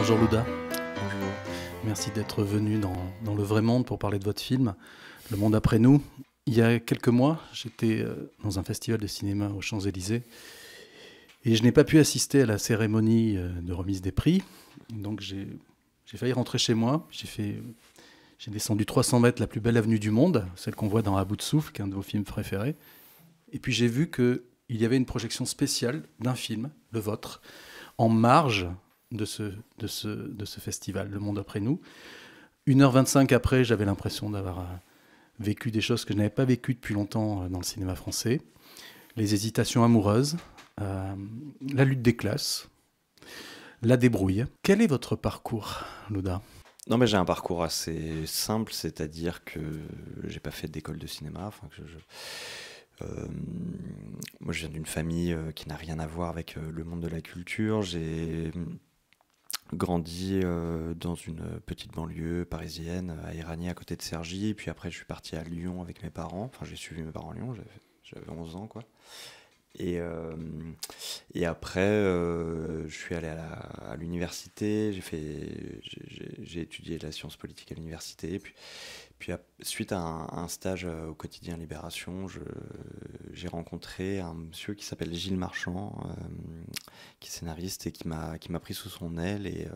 Bonjour Louda. Bonjour. Merci d'être venu dans Le Vrai Monde pour parler de votre film, Le Monde après nous. Il y a quelques mois, j'étais dans un festival de cinéma aux Champs-Élysées et je n'ai pas pu assister à la cérémonie de remise des prix. Donc j'ai failli rentrer chez moi. J'ai descendu 300 mètres la plus belle avenue du monde, celle qu'on voit dans À bout de souffle, qui est un de vos films préférés. Et puis j'ai vu qu'il y avait une projection spéciale d'un film, le vôtre, en marge de ce festival, Le Monde après nous. 1h25 après, j'avais l'impression d'avoir vécu des choses que je n'avais pas vécues depuis longtemps dans le cinéma français. Les hésitations amoureuses, la lutte des classes, la débrouille. Quel est votre parcours, Louda ? Non, mais j'ai un parcours assez simple, c'est-à-dire que j'ai pas fait d'école de cinéma. Enfin, moi, je viens d'une famille qui n'a rien à voir avec le monde de la culture. J'ai grandi dans une petite banlieue parisienne, à Éragny, à côté de Cergy. Puis après, je suis parti à Lyon avec mes parents. Enfin, j'ai suivi mes parents à Lyon, j'avais 11 ans, quoi. Et après, je suis allé à l'université, j'ai étudié la science politique à l'université. Puis suite à un stage au quotidien Libération, j'ai rencontré un monsieur qui s'appelle Gilles Marchand, qui est scénariste et qui m'a pris sous son aile et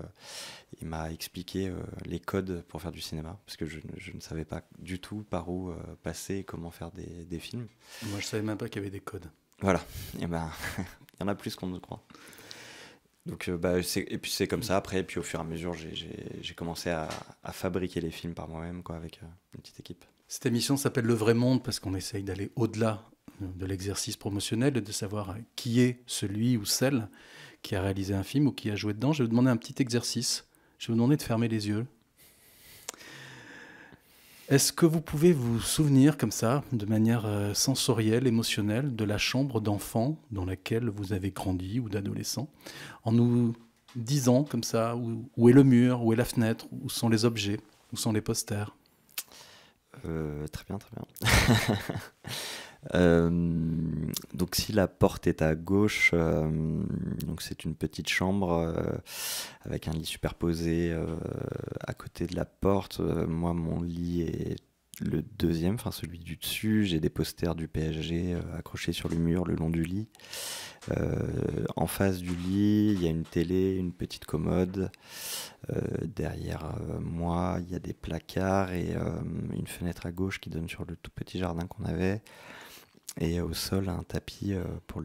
il m'a expliqué les codes pour faire du cinéma, parce que je ne savais pas du tout par où passer et comment faire des films. Moi, je ne savais même pas qu'il y avait des codes. Voilà, et ben, il y en a plus qu'on ne croit. Donc, et puis c'est comme ça, après, et puis au fur et à mesure, j'ai commencé à fabriquer les films par moi-même, quoi, avec une petite équipe. Cette émission s'appelle Le Vrai Monde parce qu'on essaye d'aller au-delà de l'exercice promotionnel et de savoir qui est celui ou celle qui a réalisé un film ou qui a joué dedans. Je vais vous demander un petit exercice. Je vais vous demander de fermer les yeux. Est-ce que vous pouvez vous souvenir comme ça, de manière sensorielle, émotionnelle, de la chambre d'enfant dans laquelle vous avez grandi ou d'adolescent, en nous disant comme ça où est le mur, où est la fenêtre, où sont les objets, où sont les posters ? Très bien, très bien. Donc si la porte est à gauche, donc c'est une petite chambre avec un lit superposé à côté de la porte. Moi, mon lit est le deuxième, enfin celui du dessus. J'ai des posters du PSG accrochés sur le mur le long du lit. En face du lit, il y a une télé, une petite commode. Derrière moi, il y a des placards et une fenêtre à gauche qui donne sur le tout petit jardin qu'on avait. Et au sol, un tapis pour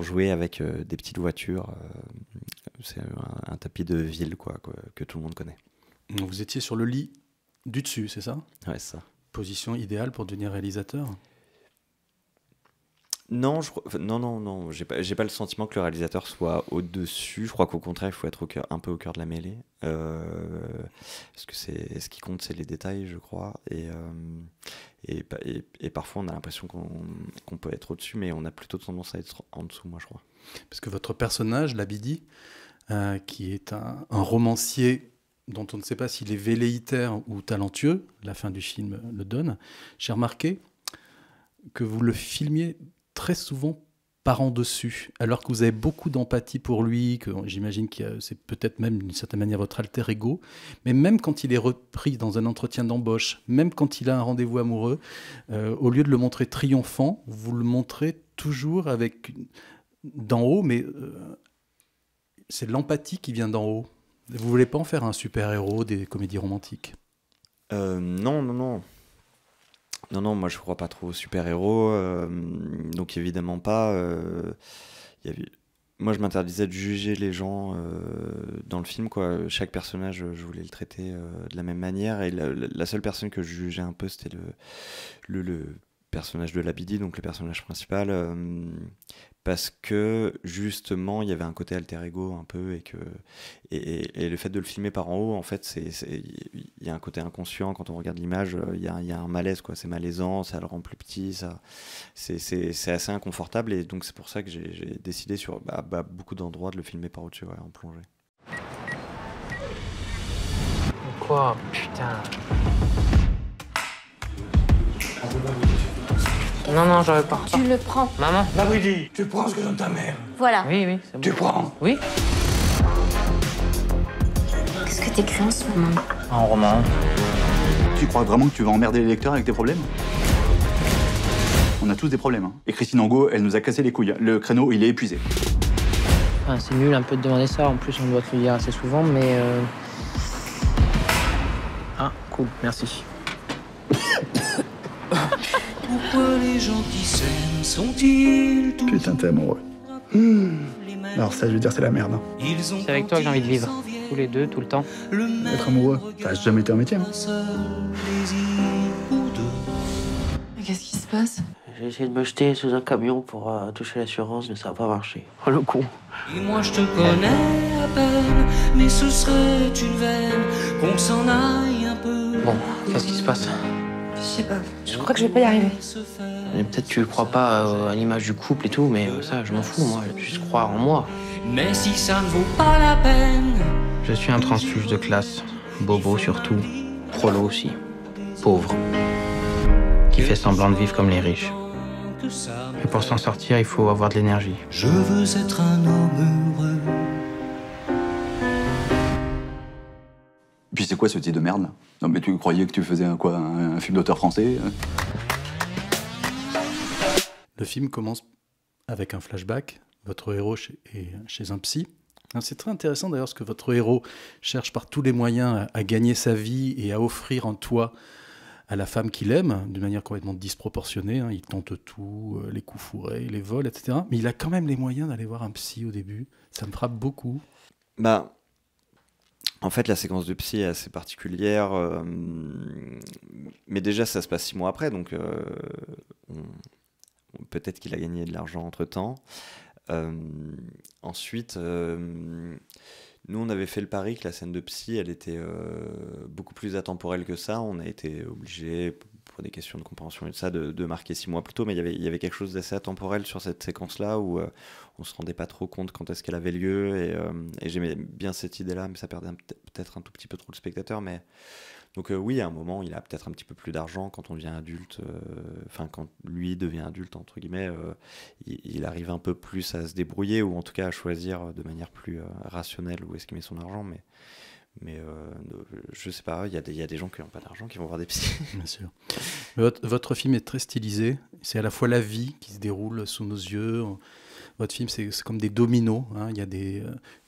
jouer avec des petites voitures. C'est un tapis de ville, quoi, que tout le monde connaît. Vous étiez sur le lit du dessus, c'est ça ? Ouais, c'est ça. Position idéale pour devenir réalisateur ? Non, non. J'ai pas le sentiment que le réalisateur soit au-dessus. Je crois qu'au contraire, il faut être un peu au cœur de la mêlée. Parce que ce qui compte, c'est les détails, je crois. Et parfois, on a l'impression qu'on peut être au-dessus, mais on a plutôt tendance à être en dessous, moi, je crois. Parce que votre personnage, Labidi, qui est un romancier dont on ne sait pas s'il est velléitaire ou talentueux, la fin du film le donne, j'ai remarqué que vous le filmiez très souvent par en dessus, alors que vous avez beaucoup d'empathie pour lui, que j'imagine que c'est peut-être même d'une certaine manière votre alter ego, mais même quand il est repris dans un entretien d'embauche, même quand il a un rendez-vous amoureux, au lieu de le montrer triomphant, vous le montrez toujours d'en haut, mais c'est l'empathie qui vient d'en haut. Vous ne voulez pas en faire un super-héros des comédies romantiques ? Non. Non, moi je crois pas trop aux super-héros, donc évidemment pas. Moi je m'interdisais de juger les gens dans le film, quoi. Chaque personnage, je voulais le traiter de la même manière, et la seule personne que je jugeais un peu, c'était le personnage de Labidi, donc le personnage principal, parce que justement il y avait un côté alter ego un peu, et le fait de le filmer par en haut, en fait, il y a un côté inconscient quand on regarde l'image. Il y a un malaise, quoi. C'est malaisant, ça le rend plus petit, c'est assez inconfortable, et donc c'est pour ça que j'ai décidé sur beaucoup d'endroits de le filmer par au-dessus, ouais, en plongée. Quoi, putain. Non, j'aurais pas. Tu le prends. Maman. Labidi, tu prends ce que donne ta mère. Voilà. Oui, c'est bon. Tu prends. Oui. t'écris en ce moment? Un roman. Tu crois vraiment que tu vas emmerder les lecteurs avec tes problèmes? On a tous des problèmes. Hein. Et Christine Angot, elle nous a cassé les couilles. Le créneau, il est épuisé. Enfin, c'est nul un peu de demander ça. En plus, on doit te le dire assez souvent, mais... Ah, cool, merci. Pourquoi les gens qui s'aiment sont-ils tous... Putain, t'es amoureux. Alors ça, je veux dire, c'est la merde. Hein. C'est avec toi que j'ai envie de vivre. Tous les deux, tout le temps. Être amoureux, ça a jamais été un métier. Hein. Mais qu'est-ce qui se passe? J'ai essayé de me jeter sous un camion pour toucher l'assurance, mais ça n'a pas marché. Oh, le con. Et moi je te connais à peine, mais ce serait une veine qu'on s'en aille un peu. Bon, qu'est-ce qui se passe? Je sais pas. Je crois que je vais pas y arriver. Et peut-être tu crois pas à l'image du couple et tout, mais ça, je m'en fous, moi. Je vais juste croire en moi. Mais si ça ne vaut pas la peine, Je suis un transfuge de classe. Bobo surtout. Prolo aussi. Pauvre. Qui fait semblant de vivre comme les riches. que ça Et pour s'en sortir, il faut avoir de l'énergie. je veux être un homme heureux. Puis c'est quoi ce type de merde là? Non mais tu croyais que tu faisais un film d'auteur français? Le film commence avec un flashback. Votre héros est chez un psy. Alors, c'est très intéressant d'ailleurs parce que votre héros cherche par tous les moyens à gagner sa vie et à offrir un toit à la femme qu'il aime, d'une manière complètement disproportionnée. Hein. Il tente tout, les coups fourrés, les vols, etc. Mais il a quand même les moyens d'aller voir un psy au début. Ça me frappe beaucoup. Bah, en fait, la séquence de psy est assez particulière. Mais déjà, ça se passe 6 mois après, donc peut-être qu'il a gagné de l'argent entre-temps. Ensuite, nous, on avait fait le pari que la scène de psy, elle était beaucoup plus atemporelle que ça. On a été obligé, pour des questions de compréhension et de ça, de marquer 6 mois plus tôt. Mais il y avait quelque chose d'assez atemporel sur cette séquence-là où on se rendait pas trop compte quand est-ce qu'elle avait lieu. Et j'aimais bien cette idée-là, mais ça perdait peut-être un tout petit peu trop le spectateur. Mais... Donc oui, à un moment, il a peut-être un petit peu plus d'argent quand on devient adulte. Enfin, quand lui devient adulte, entre guillemets, il arrive un peu plus à se débrouiller ou en tout cas à choisir de manière plus rationnelle où est-ce qu'il met son argent. Mais je sais pas, il y a des gens qui n'ont pas d'argent qui vont voir des psys. Bien sûr. Votre film est très stylisé. C'est à la fois la vie qui se déroule sous nos yeux. Votre film, c'est comme des dominos. Hein. Il y a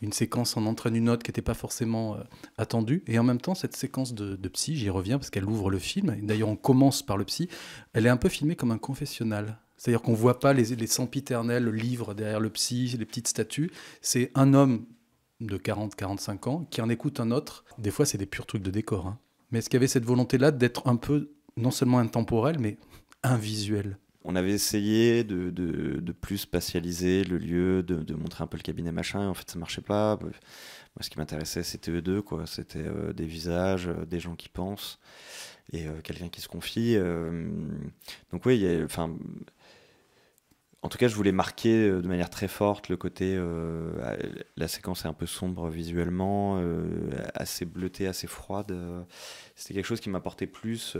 une séquence en entraîne une autre qui n'était pas forcément attendue. Et en même temps, cette séquence de psy, j'y reviens parce qu'elle ouvre le film. Et d'ailleurs, on commence par le psy. Elle est un peu filmée comme un confessionnal. C'est-à-dire qu'on ne voit pas les sempiternels livres derrière le psy, les petites statues. C'est un homme de 40-45 ans qui en écoute un autre. Des fois, c'est des purs trucs de décor. Hein. Mais est-ce qu'il y avait cette volonté-là d'être un peu, non seulement intemporel, mais invisuel ? On avait essayé de plus spatialiser le lieu, de montrer un peu le cabinet machin, et en fait ça marchait pas. Moi, ce qui m'intéressait, c'était eux deux, quoi. C'était des visages, des gens qui pensent, et quelqu'un qui se confie. Donc oui, en tout cas, je voulais marquer de manière très forte le côté... la séquence est un peu sombre visuellement, assez bleutée, assez froide. C'était quelque chose qui m'apportait plus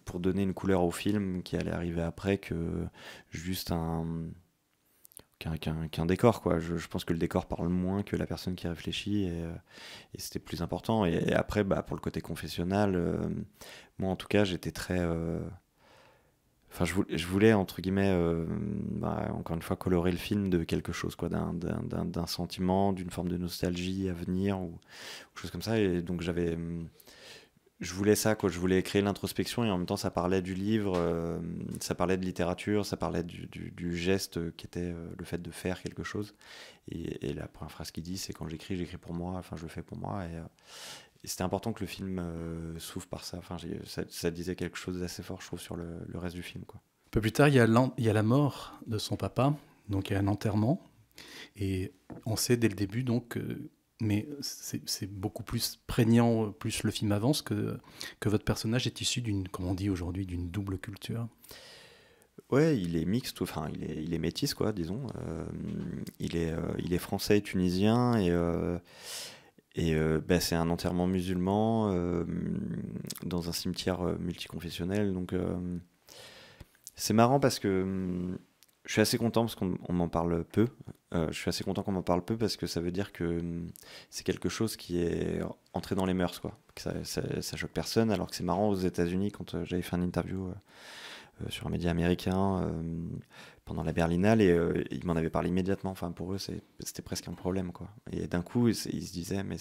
pour donner une couleur au film qui allait arriver après que juste qu'un décor, quoi. Je pense que le décor parle moins que la personne qui réfléchit et c'était plus important. Et après, bah, pour le côté confessionnal, moi en tout cas, j'étais très... Enfin, je voulais, entre guillemets, encore une fois, colorer le film de quelque chose, quoi, d'un sentiment, d'une forme de nostalgie à venir, ou chose comme ça. Et donc, je voulais ça, quoi. Je voulais créer l'introspection, et en même temps, ça parlait du livre, ça parlait de littérature, ça parlait du geste qui était le fait de faire quelque chose. Et la première phrase qu'il dit, c'est quand j'écris pour moi, enfin, je le fais pour moi. Et c'était important que le film s'ouvre par ça. Enfin, ça disait quelque chose d'assez fort, je trouve, sur le reste du film, quoi. Un peu plus tard, il y a la mort de son papa, donc il y a un enterrement. Et on sait dès le début, donc, mais c'est beaucoup plus prégnant, plus le film avance, que votre personnage est issu comme on dit aujourd'hui, d'une double culture. Ouais, il est mixte, enfin, il est métis, quoi, disons. Il est français et tunisien, et c'est un enterrement musulman dans un cimetière multiconfessionnel. Donc c'est marrant parce que Je suis assez content parce qu'on m'en parle peu. Je suis assez content qu'on m'en parle peu parce que ça veut dire que c'est quelque chose qui est entré dans les mœurs, quoi. Que ça choque personne, alors que c'est marrant aux États-Unis quand j'avais fait une interview sur un média américain pendant la Berlinale et ils m'en avaient parlé immédiatement. Enfin, pour eux, c'était presque un problème, quoi. Et d'un coup, ils se disaient, mais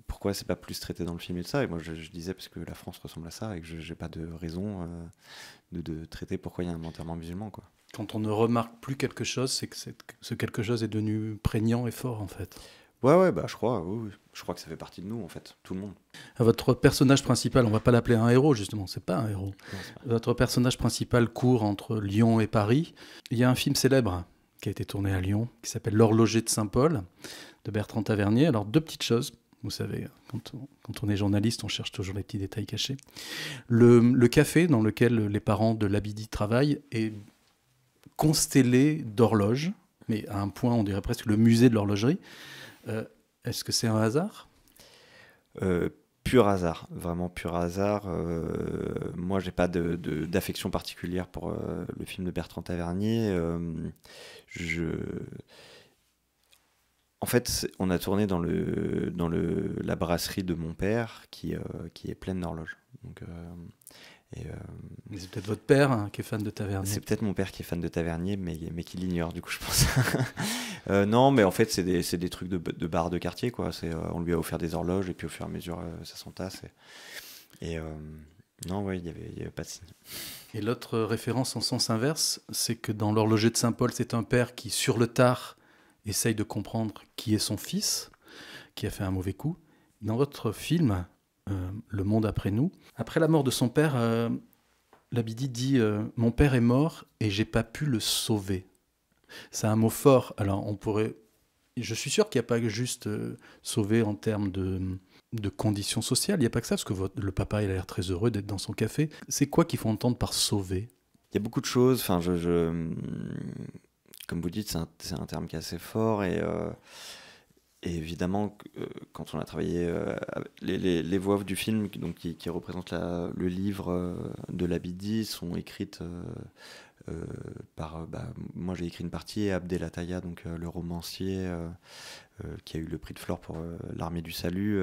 pourquoi c'est pas plus traité dans le film et tout ça? Et moi, je disais parce que la France ressemble à ça et que j'ai pas de raison de traiter pourquoi il y a un enterrement musulman, quoi. Quand on ne remarque plus quelque chose, c'est que ce quelque chose est devenu prégnant et fort, en fait. Ouais, bah je crois, oui. Je crois que ça fait partie de nous, en fait, tout le monde. Votre personnage principal, on va pas l'appeler un héros, justement, c'est pas un héros. Non, c'est pas... Votre personnage principal court entre Lyon et Paris. Il y a un film célèbre qui a été tourné à Lyon, qui s'appelle L'Horloger de Saint-Paul, de Bertrand Tavernier. Alors, 2 petites choses. Vous savez, quand on est journaliste, on cherche toujours les petits détails cachés. Le café dans lequel les parents de Labidi travaillent est constellé d'horloges, mais à un point, on dirait presque le musée de l'horlogerie. Est-ce que c'est un hasard ? Pur hasard, vraiment pur hasard. Moi, j'ai pas d'affection particulière pour le film de Bertrand Tavernier. En fait, on a tourné dans la brasserie de mon père qui est pleine d'horloges. Donc, mais c'est peut-être votre père qui est fan de Tavernier. C'est peut-être mon père qui est fan de Tavernier, mais qui l'ignore, du coup, je pense. Non, mais en fait, c'est des trucs de bar de quartier, quoi. On lui a offert des horloges, et puis au fur et à mesure, ça s'entasse. Non, ouais, il y avait pas de signe. Et l'autre référence en sens inverse, c'est que dans L'Horloger de Saint-Paul, c'est un père qui, sur le tard, essaye de comprendre qui est son fils, qui a fait un mauvais coup. Dans votre film... Le monde après nous. Après la mort de son père, Labidi dit « Mon père est mort et j'ai pas pu le sauver ». C'est un mot fort. Alors on pourrait... Je suis sûr qu'il n'y a pas juste sauver en termes de conditions sociales. Il n'y a pas que ça, parce que le papa il a l'air très heureux d'être dans son café. C'est quoi qu'il faut entendre par sauver ? Il y a beaucoup de choses. Enfin, comme vous dites, c'est un terme qui est assez fort et évidemment, quand on a travaillé les voix du film donc, qui représentent le livre de Labidi sont écrites par... moi, j'ai écrit une partie et Abdel Attaya, donc le romancier qui a eu le prix de Flore pour l'Armée du Salut,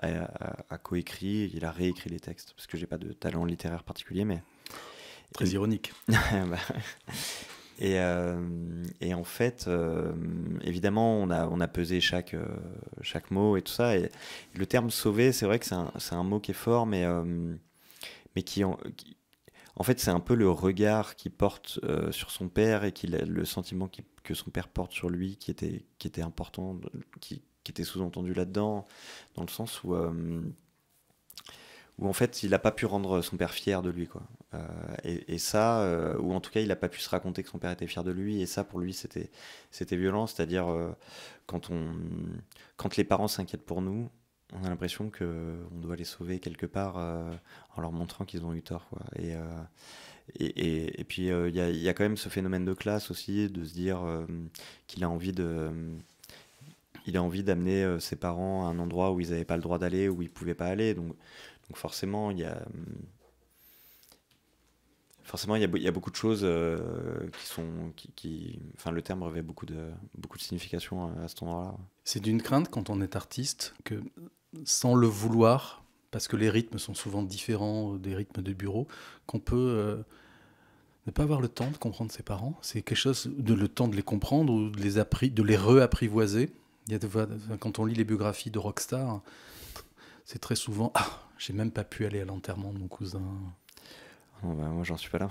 a coécrit, il a réécrit les textes, parce que j'ai pas de talent littéraire particulier, mais... Très ironique. Et en fait, évidemment, on a pesé chaque mot et tout ça. Et le terme sauver, c'est vrai que c'est un mot qui est fort, mais qui en fait, c'est un peu le regard qu'il porte sur son père et le sentiment que son père porte sur lui qui était important, qui était sous-entendu là-dedans, dans le sens où en fait il n'a pas pu rendre son père fier de lui, quoi. Et ça, ou en tout cas il n'a pas pu se raconter que son père était fier de lui, et ça pour lui c'était violent, c'est-à-dire quand les parents s'inquiètent pour nous, on a l'impression qu'on doit les sauver quelque part en leur montrant qu'ils ont eu tort, quoi. Et puis il y a quand même ce phénomène de classe aussi, de se dire qu'il a envie d'amener ses parents à un endroit où ils n'avaient pas le droit d'aller, où ils ne pouvaient pas aller, donc forcément, il y a beaucoup de choses enfin, le terme revêt beaucoup de signification à cet endroit-là. C'est d'une crainte quand on est artiste que, sans le vouloir, parce que les rythmes sont souvent différents des rythmes de bureau, qu'on peut ne pas avoir le temps de comprendre ses parents. C'est quelque chose le temps de les comprendre ou de les réapprivoiser. Il y a quand on lit les biographies de rockstars, c'est très souvent « Ah, j'ai même pas pu aller à l'enterrement de mon cousin ». Moi, j'en suis pas là.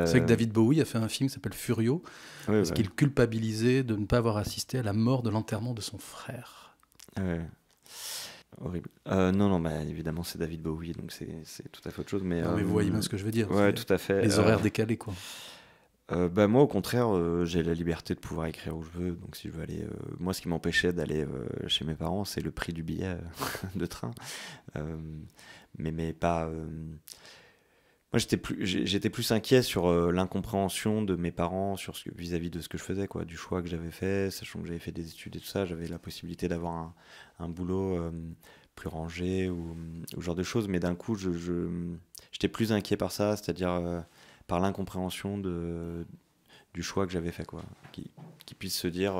C'est que David Bowie a fait un film qui s'appelle Furio, parce qu'il culpabilisait de ne pas avoir assisté à la mort de l'enterrement de son frère. Horrible. Non, évidemment, c'est David Bowie, donc c'est tout à fait autre chose. Mais vous voyez bien ce que je veux dire. Ouais, tout à fait. Les horaires décalés, quoi. Moi, au contraire, j'ai la liberté de pouvoir écrire où je veux. Donc, si je veux aller, moi, ce qui m'empêchait d'aller chez mes parents, c'est le prix du billet de train. Mais pas. Moi, j'étais plus inquiet sur l'incompréhension de mes parents vis-à-vis de ce que je faisais, quoi, du choix que j'avais fait, sachant que j'avais fait des études et tout ça. J'avais la possibilité d'avoir un boulot plus rangé ou ce genre de choses. Mais d'un coup, j'étais plus inquiet par ça, c'est-à-dire par l'incompréhension du choix que j'avais fait, quoi. Qui puisse se dire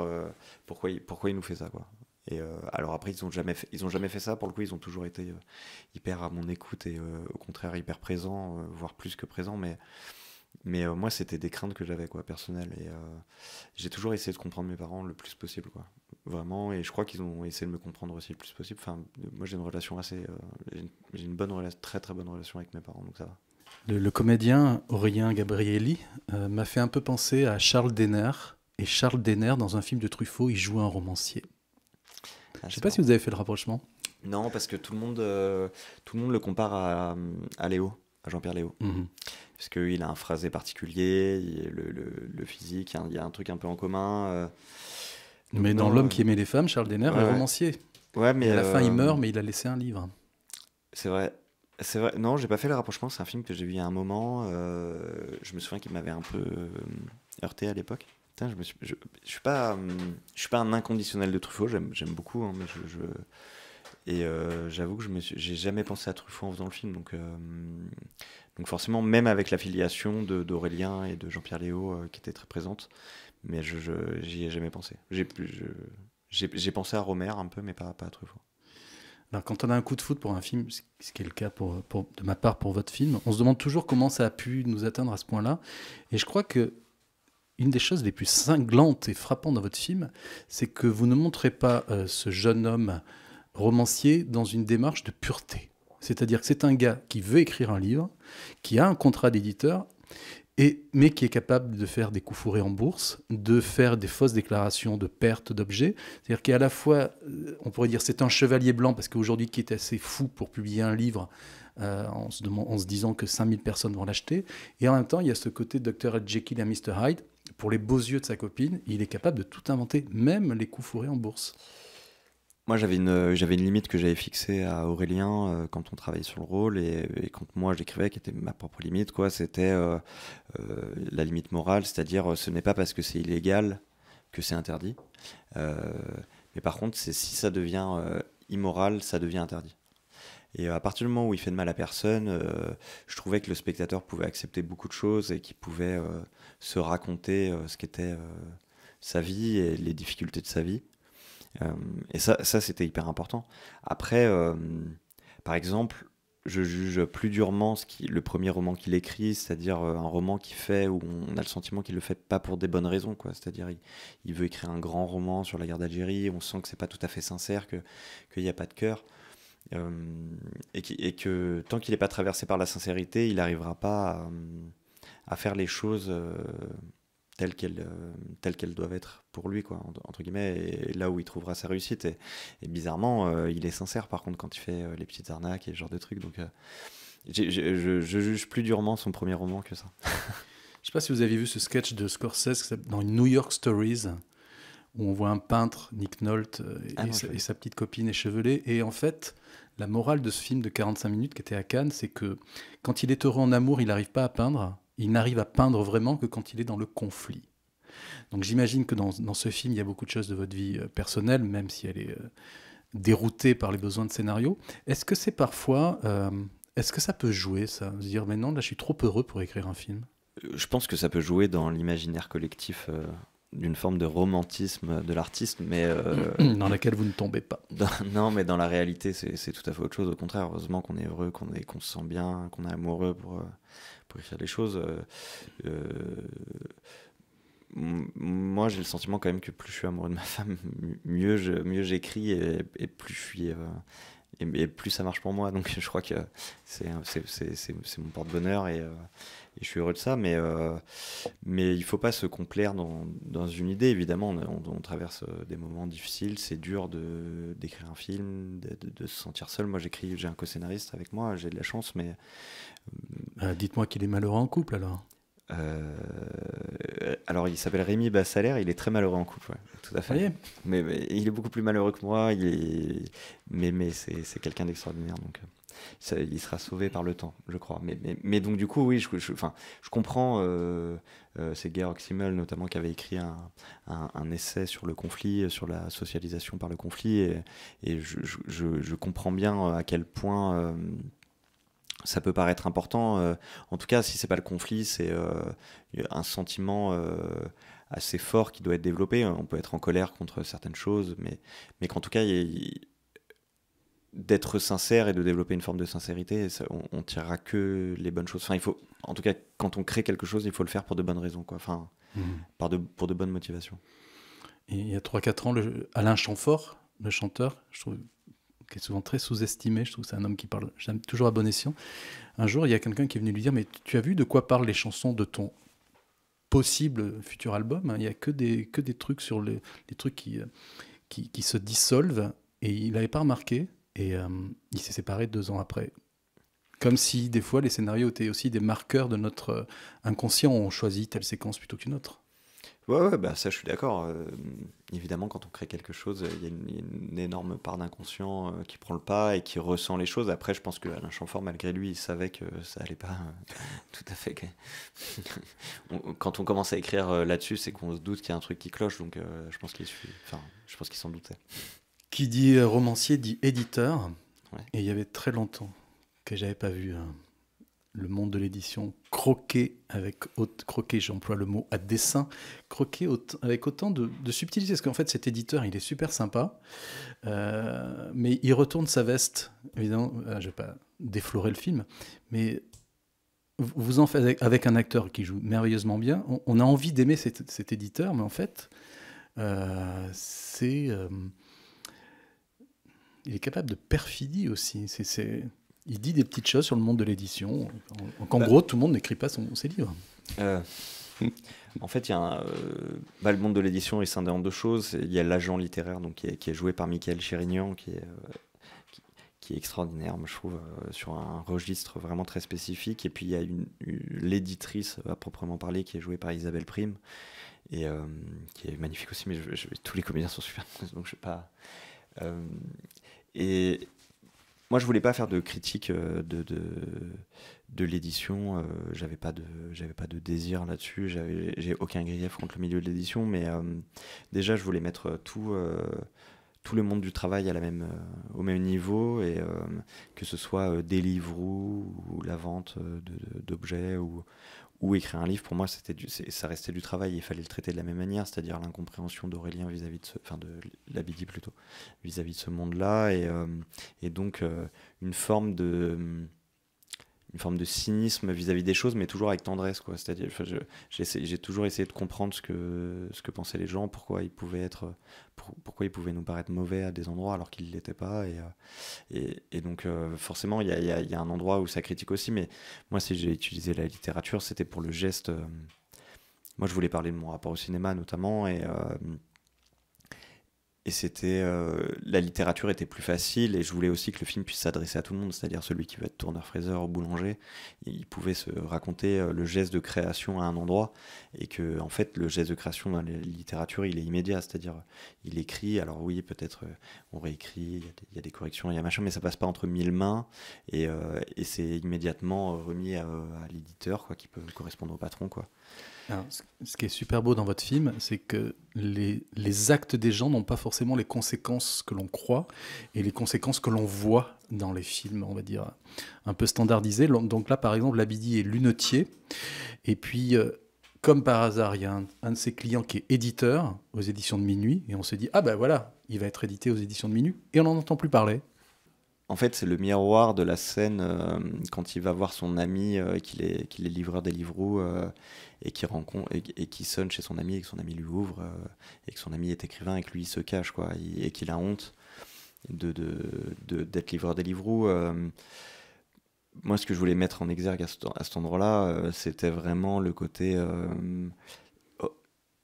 pourquoi il nous fait ça, quoi. Et alors après, ils ont jamais fait ça. Pour le coup, ils ont toujours été hyper à mon écoute et au contraire hyper présents, voire plus que présents. Mais moi, c'était des craintes que j'avais, quoi, personnelles. Et j'ai toujours essayé de comprendre mes parents le plus possible, quoi. Vraiment. Et je crois qu'ils ont essayé de me comprendre aussi le plus possible. Enfin, moi, j'ai une relation assez, j'ai une bonne relation, très très bonne relation avec mes parents, donc ça va. Le comédien Aurélien Gabrielli m'a fait un peu penser à Charles Denner. Et Charles Denner, dans un film de Truffaut, il joue un romancier. Je ne sais pas si vous avez fait le rapprochement. Non, parce que tout le monde le compare à Léo, à Jean-Pierre Léo. Parce qu'il a un phrasé particulier, le physique, il y a un truc un peu en commun. Mais dans L'homme qui aimait les femmes, Charles Denner est romancier. Ouais, mais à la fin, il meurt, mais il a laissé un livre. C'est vrai. Non, j'ai pas fait le rapprochement. C'est un film que j'ai vu il y a un moment. Je me souviens qu'il m'avait un peu heurté à l'époque. Putain, je suis pas un inconditionnel de Truffaut. J'aime beaucoup, hein, mais j'avoue que j'ai jamais pensé à Truffaut en faisant le film. Donc forcément, même avec l'affiliation d'Aurélien et de Jean-Pierre Léo qui était très présente, mais j'y ai jamais pensé. J'ai pensé à Romer un peu, mais pas à Truffaut. Alors, quand on a un coup de foudre pour un film, ce qui est le cas de ma part pour votre film, on se demande toujours comment ça a pu nous atteindre à ce point-là. Et je crois que une des choses les plus cinglantes et frappantes dans votre film, c'est que vous ne montrez pas ce jeune homme romancier dans une démarche de pureté. C'est-à-dire que c'est un gars qui veut écrire un livre, qui a un contrat d'éditeur, mais qui est capable de faire des coups fourrés en bourse, de faire des fausses déclarations de perte d'objets. C'est-à-dire qu'à la fois, on pourrait dire c'est un chevalier blanc, parce qu'aujourd'hui, qui est assez fou pour publier un livre en se disant que 5000 personnes vont l'acheter. Et en même temps, il y a ce côté Dr. Jekyll et Mr. Hyde. Pour les beaux yeux de sa copine, il est capable de tout inventer, même les coups fourrés en bourse. Moi, j'avais une limite que j'avais fixée à Aurélien quand on travaillait sur le rôle et quand moi j'écrivais, qui était ma propre limite, quoi. C'était la limite morale, c'est-à-dire ce n'est pas parce que c'est illégal que c'est interdit. Mais par contre, si ça devient immoral, ça devient interdit. Et à partir du moment où il fait de mal à personne, je trouvais que le spectateur pouvait accepter beaucoup de choses et qu'il pouvait se raconter ce qu'était sa vie et les difficultés de sa vie. Et ça c'était hyper important. Après, par exemple, je juge plus durement le premier roman qu'il écrit, c'est-à-dire un roman qu'il fait où on a le sentiment qu'il le fait pas pour des bonnes raisons, quoi. C'est-à-dire il veut écrire un grand roman sur la guerre d'Algérie, on sent que c'est pas tout à fait sincère, qu'il n'y a pas de cœur. Et que tant qu'il n'est pas traversé par la sincérité, il n'arrivera pas à faire les choses telles qu'elles doivent être pour lui, quoi, entre guillemets, et là où il trouvera sa réussite. Et bizarrement, il est sincère par contre quand il fait les petites arnaques et ce genre de trucs. Donc je juge plus durement son premier roman que ça. Je ne sais pas si vous avez vu ce sketch de Scorsese dans New York Stories, où on voit un peintre, Nick Nolte, et sa petite copine échevelée. Et en fait, la morale de ce film de 45 minutes qui était à Cannes, c'est que quand il est heureux en amour, il n'arrive pas à peindre. Il n'arrive à peindre vraiment que quand il est dans le conflit. Donc j'imagine que dans ce film, il y a beaucoup de choses de votre vie personnelle, même si elle est déroutée par les besoins de scénario. Est-ce que c'est parfois... est-ce que ça peut jouer, ça? Se dire, mais non, là, je suis trop heureux pour écrire un film. Je pense que ça peut jouer dans l'imaginaire collectif d'une forme de romantisme de l'artiste, mais... dans laquelle vous ne tombez pas. Non, mais dans la réalité, c'est tout à fait autre chose. Au contraire, heureusement qu'on est heureux, qu'on se sent bien, qu'on est amoureux pour écrire des choses. Moi, j'ai le sentiment quand même que plus je suis amoureux de ma femme, mieux j'écris et plus je suis... et plus ça marche pour moi, donc je crois que c'est mon porte-bonheur et je suis heureux de ça, mais il faut pas se complaire dans une idée. Évidemment, on traverse des moments difficiles, c'est dur d'écrire un film, de se sentir seul. Moi, j'ai un co-scénariste avec moi, j'ai de la chance, mais... dites-moi qu'il est malheureux en couple, alors. Alors il s'appelle Rémi Bassaler, il est très malheureux en couple, ouais, tout à fait. Mais il est beaucoup plus malheureux que moi, mais c'est quelqu'un d'extraordinaire, donc il sera sauvé par le temps, je crois. Mais donc du coup, oui, je comprends. C'est Georg Simmel notamment qui avait écrit un essai sur le conflit, sur la socialisation par le conflit, et je comprends bien à quel point ça peut paraître important. En tout cas, si c'est pas le conflit, c'est un sentiment assez fort qui doit être développé. On peut être en colère contre certaines choses, mais qu'en tout cas, d'être sincère et de développer une forme de sincérité, on tirera que les bonnes choses. Enfin, en tout cas, quand on crée quelque chose, il faut le faire pour de bonnes raisons, quoi. Enfin, pour de bonnes motivations. Et il y a 3-4 ans, Alain Chamfort, le chanteur, je trouve, qui est souvent très sous-estimé, je trouve que c'est un homme qui parle, j'aime toujours à bon escient. Un jour, il y a quelqu'un qui est venu lui dire, mais tu as vu de quoi parlent les chansons de ton possible futur album, hein? Il n'y a que des trucs sur les trucs qui se dissolvent, et il n'avait pas remarqué, et il s'est séparé 2 ans après. Comme si, des fois, les scénarios étaient aussi des marqueurs de notre inconscient, on choisit telle séquence plutôt qu'une autre. Ouais, bah ça je suis d'accord. Évidemment, quand on crée quelque chose, il y a une énorme part d'inconscient qui prend le pas et qui ressent les choses. Après, je pense que Alain Chamfort, malgré lui, il savait que ça allait pas tout à fait. Quand on commence à écrire là-dessus, c'est qu'on se doute qu'il y a un truc qui cloche. Donc, je pense qu'il s'en doutait. Qui dit romancier dit éditeur. Ouais. Et il y avait très longtemps que j'avais pas vu le monde de l'édition croquer croquer, j'emploie le mot à dessein, croquer avec autant de subtilité, parce qu'en fait cet éditeur il est super sympa, mais il retourne sa veste, évidemment, je vais pas déflorer le film, mais vous en faites avec un acteur qui joue merveilleusement bien, on a envie d'aimer cet éditeur, mais en fait il est capable de perfidie aussi, il dit des petites choses sur le monde de l'édition. En gros, tout le monde n'écrit pas ses livres. En fait, il y a le monde de l'édition est scindé en 2 choses. Il y a l'agent littéraire, donc, qui est joué par Michael Chérignan, qui est extraordinaire, moi, je trouve, sur un registre vraiment très spécifique. Et puis, il y a l'éditrice, à proprement parler, qui est jouée par Isabelle Prime, et qui est magnifique aussi, mais tous les comédiens sont super, donc je ne sais pas... et... Moi, je voulais pas faire de critique de l'édition. J'avais pas de désir là-dessus. J'ai aucun grief contre le milieu de l'édition, mais déjà, je voulais mettre tout le monde du travail au même niveau, et que ce soit Deliveroo ou la vente d'objets ou écrire un livre. Pour moi, ça restait du travail. Il fallait le traiter de la même manière, c'est-à-dire l'incompréhension d'Aurélien vis-à-vis de Labidi plutôt, vis-à-vis de ce monde-là, et donc une forme de cynisme vis-à-vis des choses, mais toujours avec tendresse, quoi. C'est-à-dire, j'ai toujours essayé de comprendre ce que pensaient les gens, pourquoi ils pouvaient nous paraître mauvais à des endroits alors qu'ils ne l'étaient pas, et donc forcément il y a un endroit où ça critique aussi, mais moi, si j'ai utilisé la littérature, c'était pour le geste. Moi, je voulais parler de mon rapport au cinéma notamment, et c'était la littérature était plus facile, et je voulais aussi que le film puisse s'adresser à tout le monde, c'est-à-dire celui qui veut être tourneur-fraiseur ou boulanger, il pouvait se raconter le geste de création à un endroit, et que en fait le geste de création dans la littérature il est immédiat, c'est-à-dire il écrit, alors oui peut-être on réécrit, il y a des corrections, il y a machin, mais ça passe pas entre 1000 mains, et c'est immédiatement remis à l'éditeur, quoi, qui peut correspondre au patron, quoi. Alors, ce qui est super beau dans votre film, c'est que les actes des gens n'ont pas forcément les conséquences que l'on croit et les conséquences que l'on voit dans les films, on va dire, un peu standardisés. Donc là, par exemple, Labidi est lunetier. Et puis, comme par hasard, il y a un de ses clients qui est éditeur aux éditions de Minuit. Et on se dit, ah ben voilà, il va être édité aux éditions de Minuit. Et on n'en entend plus parler. En fait, c'est le miroir de la scène quand il va voir son ami, qu'il est livreur Deliveroo, et qui sonne chez son ami, et que son ami lui ouvre, et que son ami est écrivain, et que lui il se cache, quoi, et qu'il a honte d'être livreur Deliveroo. Moi, ce que je voulais mettre en exergue à cet endroit-là, c'était vraiment le côté...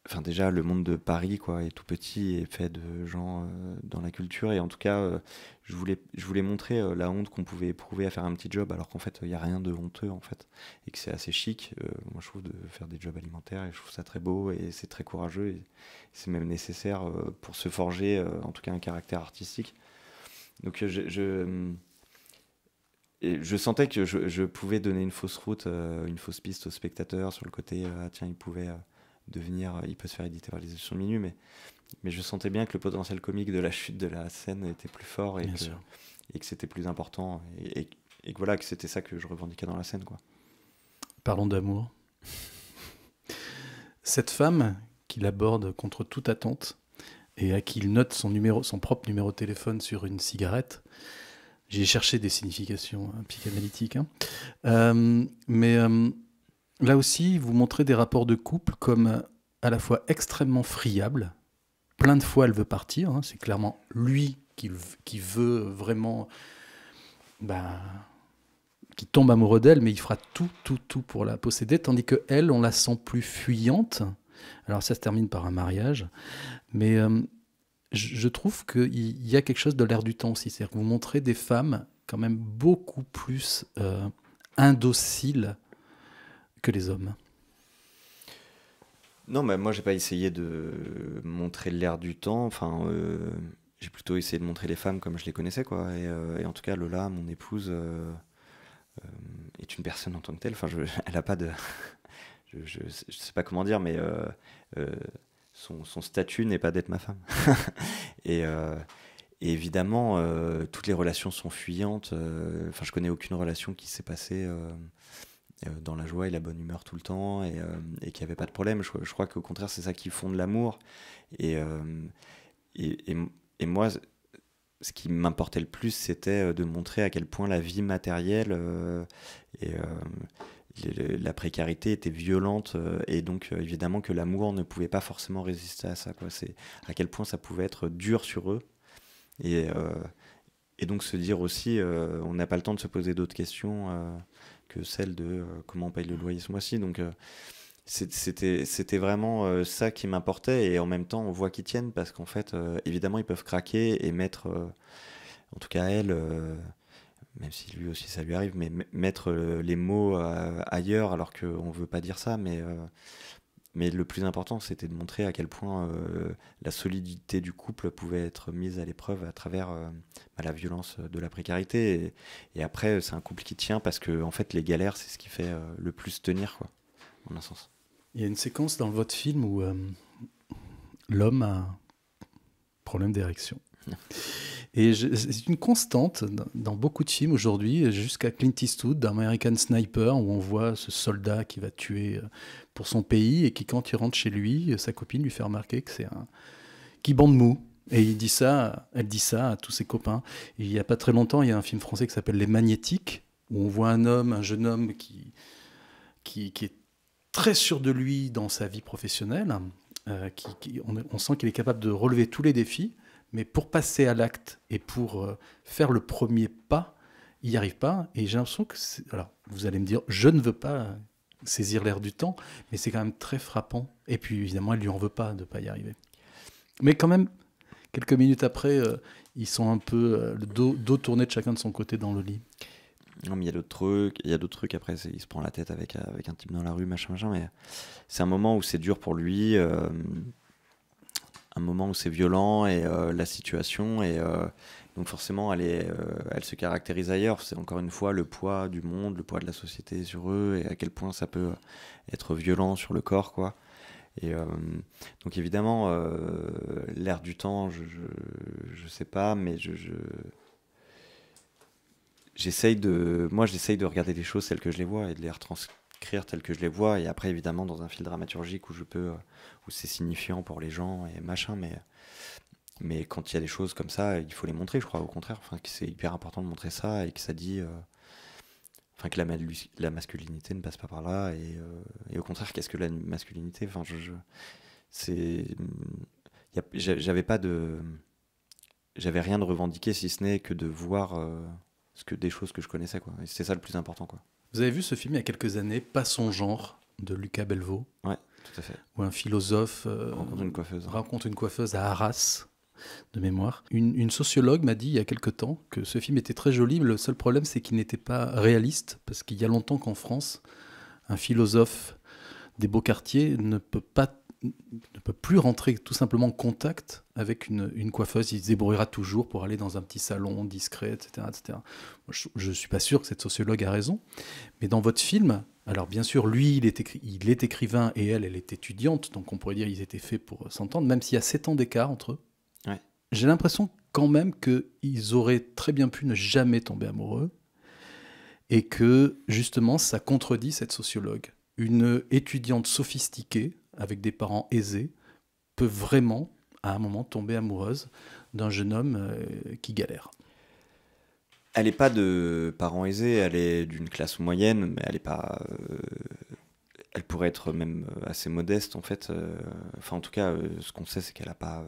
Enfin, déjà, le monde de Paris, quoi, est tout petit et fait de gens dans la culture. Et en tout cas, je voulais montrer la honte qu'on pouvait éprouver à faire un petit job, alors qu'en fait, il n'y a rien de honteux, en fait. Et que c'est assez chic, moi, je trouve, de faire des jobs alimentaires. Et je trouve ça très beau et c'est très courageux. Et c'est même nécessaire pour se forger, en tout cas, un caractère artistique. Donc, je sentais que je pouvais donner une fausse route, une fausse piste aux spectateurs sur le côté, tiens, il peut se faire éditer par les éditions de Minuit, mais je sentais bien que le potentiel comique de la chute de la scène était plus fort, et que c'était plus important, et que voilà, que c'était ça que je revendiquais dans la scène, quoi. Parlons d'amour. Cette femme qu'il aborde contre toute attente et à qui il note son propre numéro de téléphone sur une cigarette, j'y ai cherché des significations psychanalytiques. Mais là aussi, vous montrez des rapports de couple comme à la fois extrêmement friables. Plein de fois, elle veut partir. C'est clairement lui qui veut vraiment... qui tombe amoureux d'elle, mais il fera tout pour la posséder, tandis qu'elle, on la sent plus fuyante. Alors ça se termine par un mariage, mais je trouve qu'il y a quelque chose de l'air du temps aussi. C'est-à-dire que vous montrez des femmes quand même beaucoup plus indociles que les hommes. Non, mais moi, j'ai pas essayé de montrer l'air du temps. Enfin, j'ai plutôt essayé de montrer les femmes comme je les connaissais, quoi. Et en tout cas, Lola, mon épouse, est une personne en tant que telle. Enfin, elle a pas de... je sais pas comment dire, mais son statut n'est pas d'être ma femme. Et évidemment, toutes les relations sont fuyantes. Enfin, je connais aucune relation qui s'est passée dans la joie et la bonne humeur tout le temps et qu'il n'y avait pas de problème. Je crois qu'au contraire, c'est ça qui fonde l'amour. Et moi, ce qui m'importait le plus, c'était de montrer à quel point la vie matérielle la précarité était violente et donc évidemment que l'amour ne pouvait pas forcément résister à ça, quoi. C'est à quel point ça pouvait être dur sur eux et donc se dire aussi on n'a pas le temps de se poser d'autres questions que celle de comment on paye le loyer ce mois-ci. Donc c'était vraiment ça qui m'importait et en même temps on voit qu'ils tiennent parce qu'en fait évidemment ils peuvent craquer et mettre en tout cas elle même si lui aussi ça lui arrive, mais mettre les mots ailleurs alors qu'on ne veut pas dire ça, mais le plus important c'était de montrer à quel point la solidité du couple pouvait être mise à l'épreuve à travers la violence de la précarité et après c'est un couple qui tient parce que en fait les galères c'est ce qui fait le plus tenir, quoi, en un sens. Il y a une séquence dans votre film où l'homme a un problème d'érection. Et c'est une constante dans beaucoup de films aujourd'hui, jusqu'à Clint Eastwood, d'American Sniper, où on voit ce soldat qui va tuer pour son pays et qui, quand il rentre chez lui, sa copine lui fait remarquer que c'est un qui bande mou. Et elle dit ça à tous ses copains. Et il n'y a pas très longtemps, il y a un film français qui s'appelle Les Magnétiques, où on voit un jeune homme qui est très sûr de lui dans sa vie professionnelle. On sent qu'il est capable de relever tous les défis. Mais pour passer à l'acte et pour faire le premier pas, il n'y arrive pas. Et j'ai l'impression que... Alors, vous allez me dire, je ne veux pas saisir l'air du temps, mais c'est quand même très frappant. Et puis, évidemment, elle ne lui en veut pas de ne pas y arriver. Mais quand même, quelques minutes après, ils sont un peu le dos tourné de chacun de son côté dans le lit. Non, mais il y a d'autres trucs. Après, il se prend la tête avec un type dans la rue, machin. Mais c'est un moment où c'est dur pour lui... un moment où c'est violent et la situation et donc forcément elle se caractérise ailleurs. C'est encore une fois le poids du monde, le poids de la société sur eux et à quel point ça peut être violent sur le corps, quoi. Et donc évidemment l'air du temps, je sais pas, mais j'essaye de regarder les choses telles que je les vois et de les retranscrire telles que je les vois et après évidemment dans un fil dramaturgique où c'est signifiant pour les gens et machin, mais quand il y a des choses comme ça, il faut les montrer, je crois, au contraire, enfin, que c'est hyper important de montrer ça et que ça dit que la masculinité ne passe pas par là et au contraire, qu'est-ce que la masculinité, enfin, j'avais rien de revendiqué si ce n'est que de voir des choses que je connaissais, quoi, et c'est ça le plus important, quoi. Vous avez vu ce film il y a quelques années, Pas son genre, de Lucas Belvaux. Ouais, tout à fait. Où un philosophe rencontre une coiffeuse à Arras, de mémoire. Une sociologue m'a dit il y a quelque temps que ce film était très joli, mais le seul problème c'est qu'il n'était pas réaliste, parce qu'il y a longtemps qu'en France, un philosophe des beaux quartiers ne peut plus rentrer tout simplement en contact avec une coiffeuse. Il se débrouillera toujours pour aller dans un petit salon discret, etc. etc. Je ne suis pas sûr que cette sociologue a raison, mais dans votre film, alors bien sûr, lui, il est écrivain et elle est étudiante, donc on pourrait dire qu'ils étaient faits pour s'entendre, même s'il y a 7 ans d'écart entre eux. Ouais. J'ai l'impression quand même qu'ils auraient très bien pu ne jamais tomber amoureux, et que justement ça contredit cette sociologue. Une étudiante sophistiquée, avec des parents aisés, peut vraiment, à un moment, tomber amoureuse d'un jeune homme qui galère. Elle n'est pas de parents aisés, elle est d'une classe moyenne, mais elle est pas. Elle pourrait être même assez modeste en fait. Enfin, en tout cas, ce qu'on sait, c'est qu'elle n'a pas.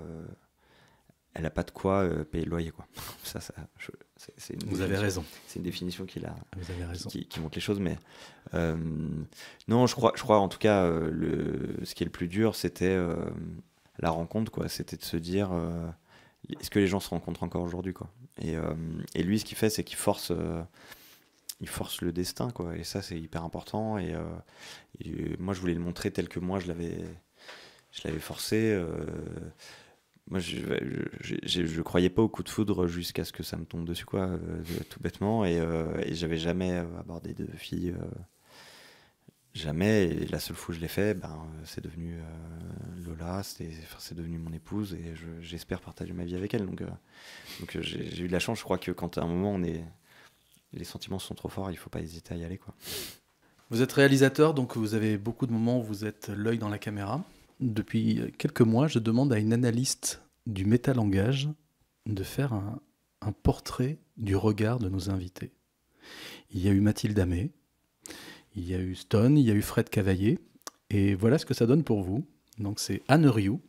Elle a pas de quoi payer le loyer, quoi. C'est une Vous avez raison. C'est une définition Vous avez raison. qui montre les choses, mais non, je crois en tout cas, ce qui est le plus dur, c'était la rencontre, quoi. C'était de se dire, est-ce que les gens se rencontrent encore aujourd'hui, quoi. Et lui, ce qu'il fait, c'est qu'il force le destin, quoi. Et ça, c'est hyper important. Et moi, je voulais le montrer tel que moi, je l'avais forcé. Moi, je croyais pas au coup de foudre jusqu'à ce que ça me tombe dessus, quoi, tout bêtement. Et j'avais jamais abordé de filles, jamais. Et la seule fois que je l'ai fait, c'est devenu Lola, c'est devenu mon épouse, et j'espère partager ma vie avec elle. Donc j'ai eu de la chance. Je crois que quand à un moment les sentiments sont trop forts, il faut pas hésiter à y aller, quoi. Vous êtes réalisateur, donc vous avez beaucoup de moments où vous êtes l'œil dans la caméra. Depuis quelques mois, je demande à une analyste du métalangage de faire un portrait du regard de nos invités. Il y a eu Mathilde Amé, il y a eu Stone, il y a eu Fred Cavaillé, et voilà ce que ça donne pour vous. Donc c'est Anne Rioux,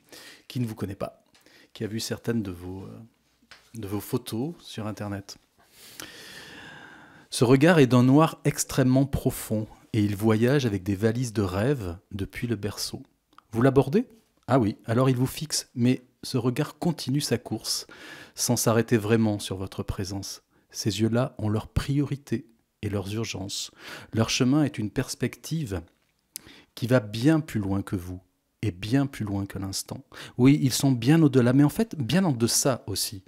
qui ne vous connaît pas, qui a vu certaines de vos photos sur Internet. Ce regard est d'un noir extrêmement profond, et il voyage avec des valises de rêve depuis le berceau. Vous l'abordez ? Ah oui, alors il vous fixe, mais ce regard continue sa course, sans s'arrêter vraiment sur votre présence. Ces yeux-là ont leurs priorités et leurs urgences. Leur chemin est une perspective qui va bien plus loin que vous, et bien plus loin que l'instant. Oui, ils sont bien au-delà, mais en fait, bien en deçà aussi.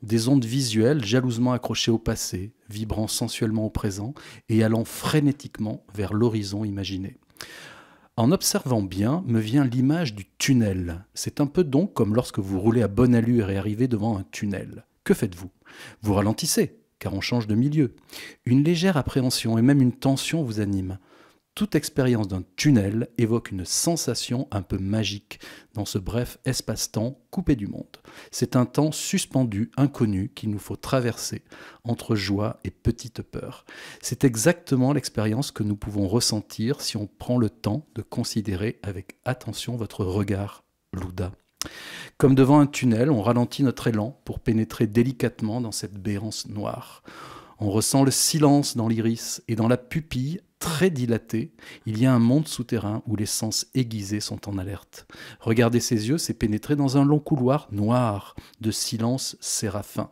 Des ondes visuelles jalousement accrochées au passé, vibrant sensuellement au présent, et allant frénétiquement vers l'horizon imaginé. En observant bien, me vient l'image du tunnel. C'est un peu donc comme lorsque vous roulez à bonne allure et arrivez devant un tunnel. Que faites-vous ? Vous ralentissez, car on change de milieu. Une légère appréhension et même une tension vous anime. Toute expérience d'un tunnel évoque une sensation un peu magique dans ce bref espace-temps coupé du monde. C'est un temps suspendu, inconnu, qu'il nous faut traverser entre joie et petite peur. C'est exactement l'expérience que nous pouvons ressentir si on prend le temps de considérer avec attention votre regard, Louda. Comme devant un tunnel, on ralentit notre élan pour pénétrer délicatement dans cette béance noire. On ressent le silence dans l'iris et dans la pupille, très dilatée, il y a un monde souterrain où les sens aiguisés sont en alerte. Regarder ses yeux, c'est pénétrer dans un long couloir noir de silence séraphin.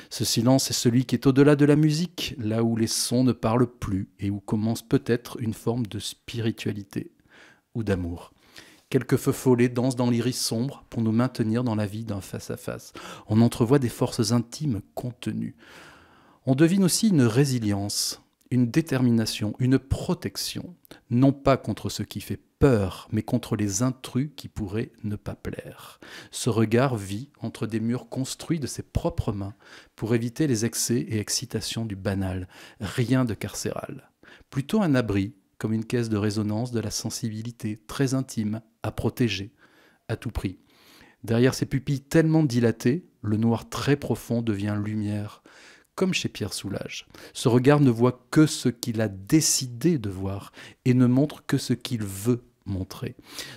Ce silence est celui qui est au-delà de la musique, là où les sons ne parlent plus et où commence peut-être une forme de spiritualité ou d'amour. Quelques feux follets dansent dans l'iris sombre pour nous maintenir dans la vie d'un face-à-face. On entrevoit des forces intimes contenues. On devine aussi une résilience, une détermination, une protection, non pas contre ce qui fait peur, mais contre les intrus qui pourraient ne pas plaire. Ce regard vit entre des murs construits de ses propres mains pour éviter les excès et excitations du banal, rien de carcéral. Plutôt un abri, comme une caisse de résonance de la sensibilité, très intime, à protéger, à tout prix. Derrière ces pupilles tellement dilatées, le noir très profond devient lumière, comme chez Pierre Soulages. Ce regard ne voit que ce qu'il a décidé de voir et ne montre que ce qu'il veut montrer.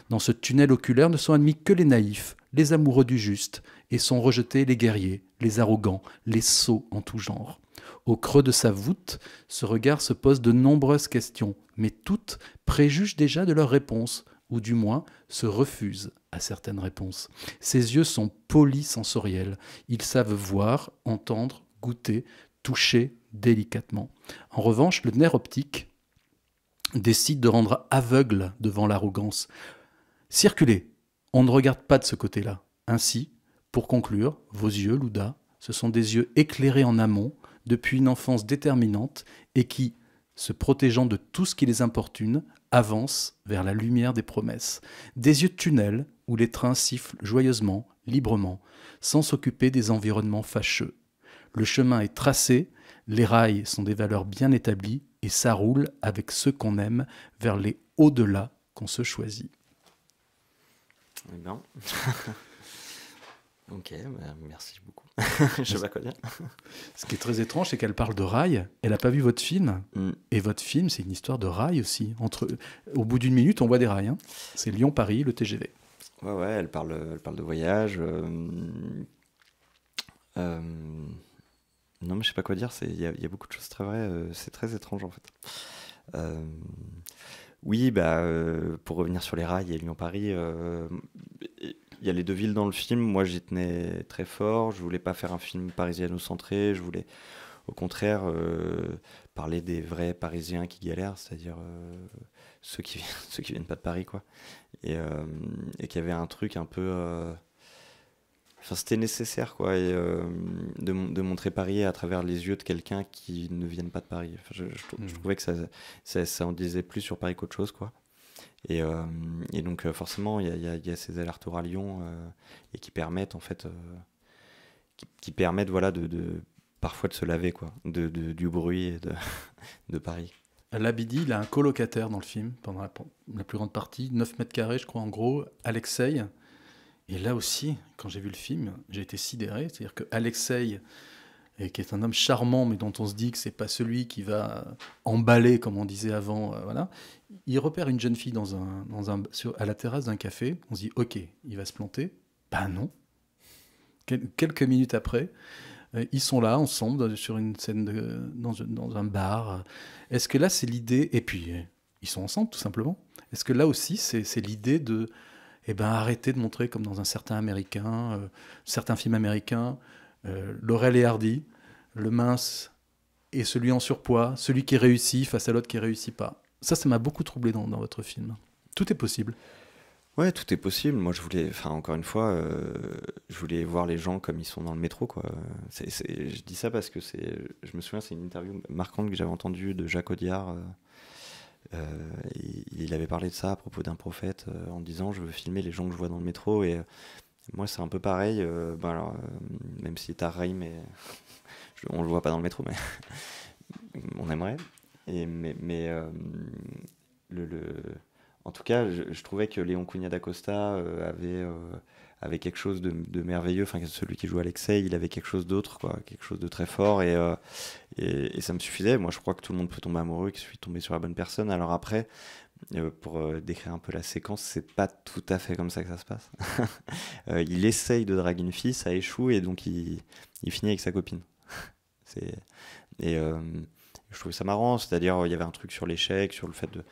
Dans ce tunnel oculaire ne sont admis que les naïfs, les amoureux du juste, et sont rejetés les guerriers, les arrogants, les sots en tout genre. Au creux de sa voûte, ce regard se pose de nombreuses questions, mais toutes préjugent déjà de leurs réponses, ou du moins se refusent à certaines réponses. Ses yeux sont polysensoriels, ils savent voir, entendre, goûter, toucher délicatement. En revanche, le nerf optique décide de rendre aveugle devant l'arrogance. Circulez, on ne regarde pas de ce côté-là. Ainsi, pour conclure, vos yeux, Louda, ce sont des yeux éclairés en amont depuis une enfance déterminante et qui, se protégeant de tout ce qui les importune, avancent vers la lumière des promesses. Des yeux de tunnel où les trains sifflent joyeusement, librement, sans s'occuper des environnements fâcheux. Le chemin est tracé, Les rails sont des valeurs bien établies et ça roule avec ceux qu'on aime vers les au-delà qu'on se choisit. Eh bien. Ok, bah, merci beaucoup. Je sais pas quoi dire. Ce qui est très étrange, c'est qu'elle parle de rails. Elle n'a pas vu votre film. Mm. Et votre film, c'est une histoire de rails aussi. Au bout d'une minute, on voit des rails. Hein. C'est Lyon-Paris, le TGV. Ouais, elle parle de voyage. Non, mais je sais pas quoi dire. Il y a beaucoup de choses très vraies. C'est très étrange, en fait. Oui, pour revenir sur les rails et Lyon-Paris, il y a les deux villes dans le film. Moi, j'y tenais très fort. Je voulais pas faire un film parisiano-centré. Je voulais, au contraire, parler des vrais Parisiens qui galèrent, c'est-à-dire ceux qui viennent pas de Paris, quoi. Et qu'il y avait un truc un peu... Enfin, c'était nécessaire, quoi, de montrer Paris à travers les yeux de quelqu'un qui ne vient pas de Paris. Enfin, je trouvais que ça en disait plus sur Paris qu'autre chose, quoi. Et donc forcément, il y a ces allers-retours à Lyon et qui permettent, en fait, qui permettent, voilà, de parfois de se laver, quoi, du bruit et de Paris. Labidi, il a un colocataire dans le film pendant la plus grande partie, 9 mètres carrés, je crois, en gros, Alexei. Et là aussi, quand j'ai vu le film, j'ai été sidéré. C'est-à-dire que Alexei, qui est un homme charmant, mais dont on se dit que c'est pas celui qui va emballer, comme on disait avant, voilà. Il repère une jeune fille à la terrasse d'un café. On se dit, ok, il va se planter. Ben non. Quelques minutes après, ils sont là ensemble sur une scène dans un bar. Est-ce que là, c'est l'idée... Et puis, ils sont ensemble, tout simplement. Est-ce que là aussi, c'est l'idée de... arrêter de montrer comme dans un certain film américain, Laurel et Hardy, le mince et celui en surpoids, celui qui réussit face à l'autre qui réussit pas. Ça m'a beaucoup troublé dans votre film. Tout est possible. Ouais, tout est possible. Moi, encore une fois, je voulais voir les gens comme ils sont dans le métro, quoi. Je dis ça parce que je me souviens, c'est une interview marquante que j'avais entendue de Jacques Audiard. Il avait parlé de ça à propos d'un prophète en disant je veux filmer les gens que je vois dans le métro, et moi c'est un peu pareil. Même si t'as Ray, mais on le voit pas dans le métro, mais on aimerait. En tout cas, je trouvais que Léon Cunha da Costa avait quelque chose de merveilleux. Enfin, celui qui joue Alexei, il avait quelque chose d'autre, quoi, quelque chose de très fort, et ça me suffisait. Moi, je crois que tout le monde peut tomber amoureux, qu'il suffit de tomber sur la bonne personne. Alors après, pour décrire un peu la séquence, c'est pas tout à fait comme ça que ça se passe. Il essaye de draguer une fille, ça échoue, et donc il finit avec sa copine. Je trouvais ça marrant, c'est-à-dire il y avait un truc sur l'échec, sur le fait de...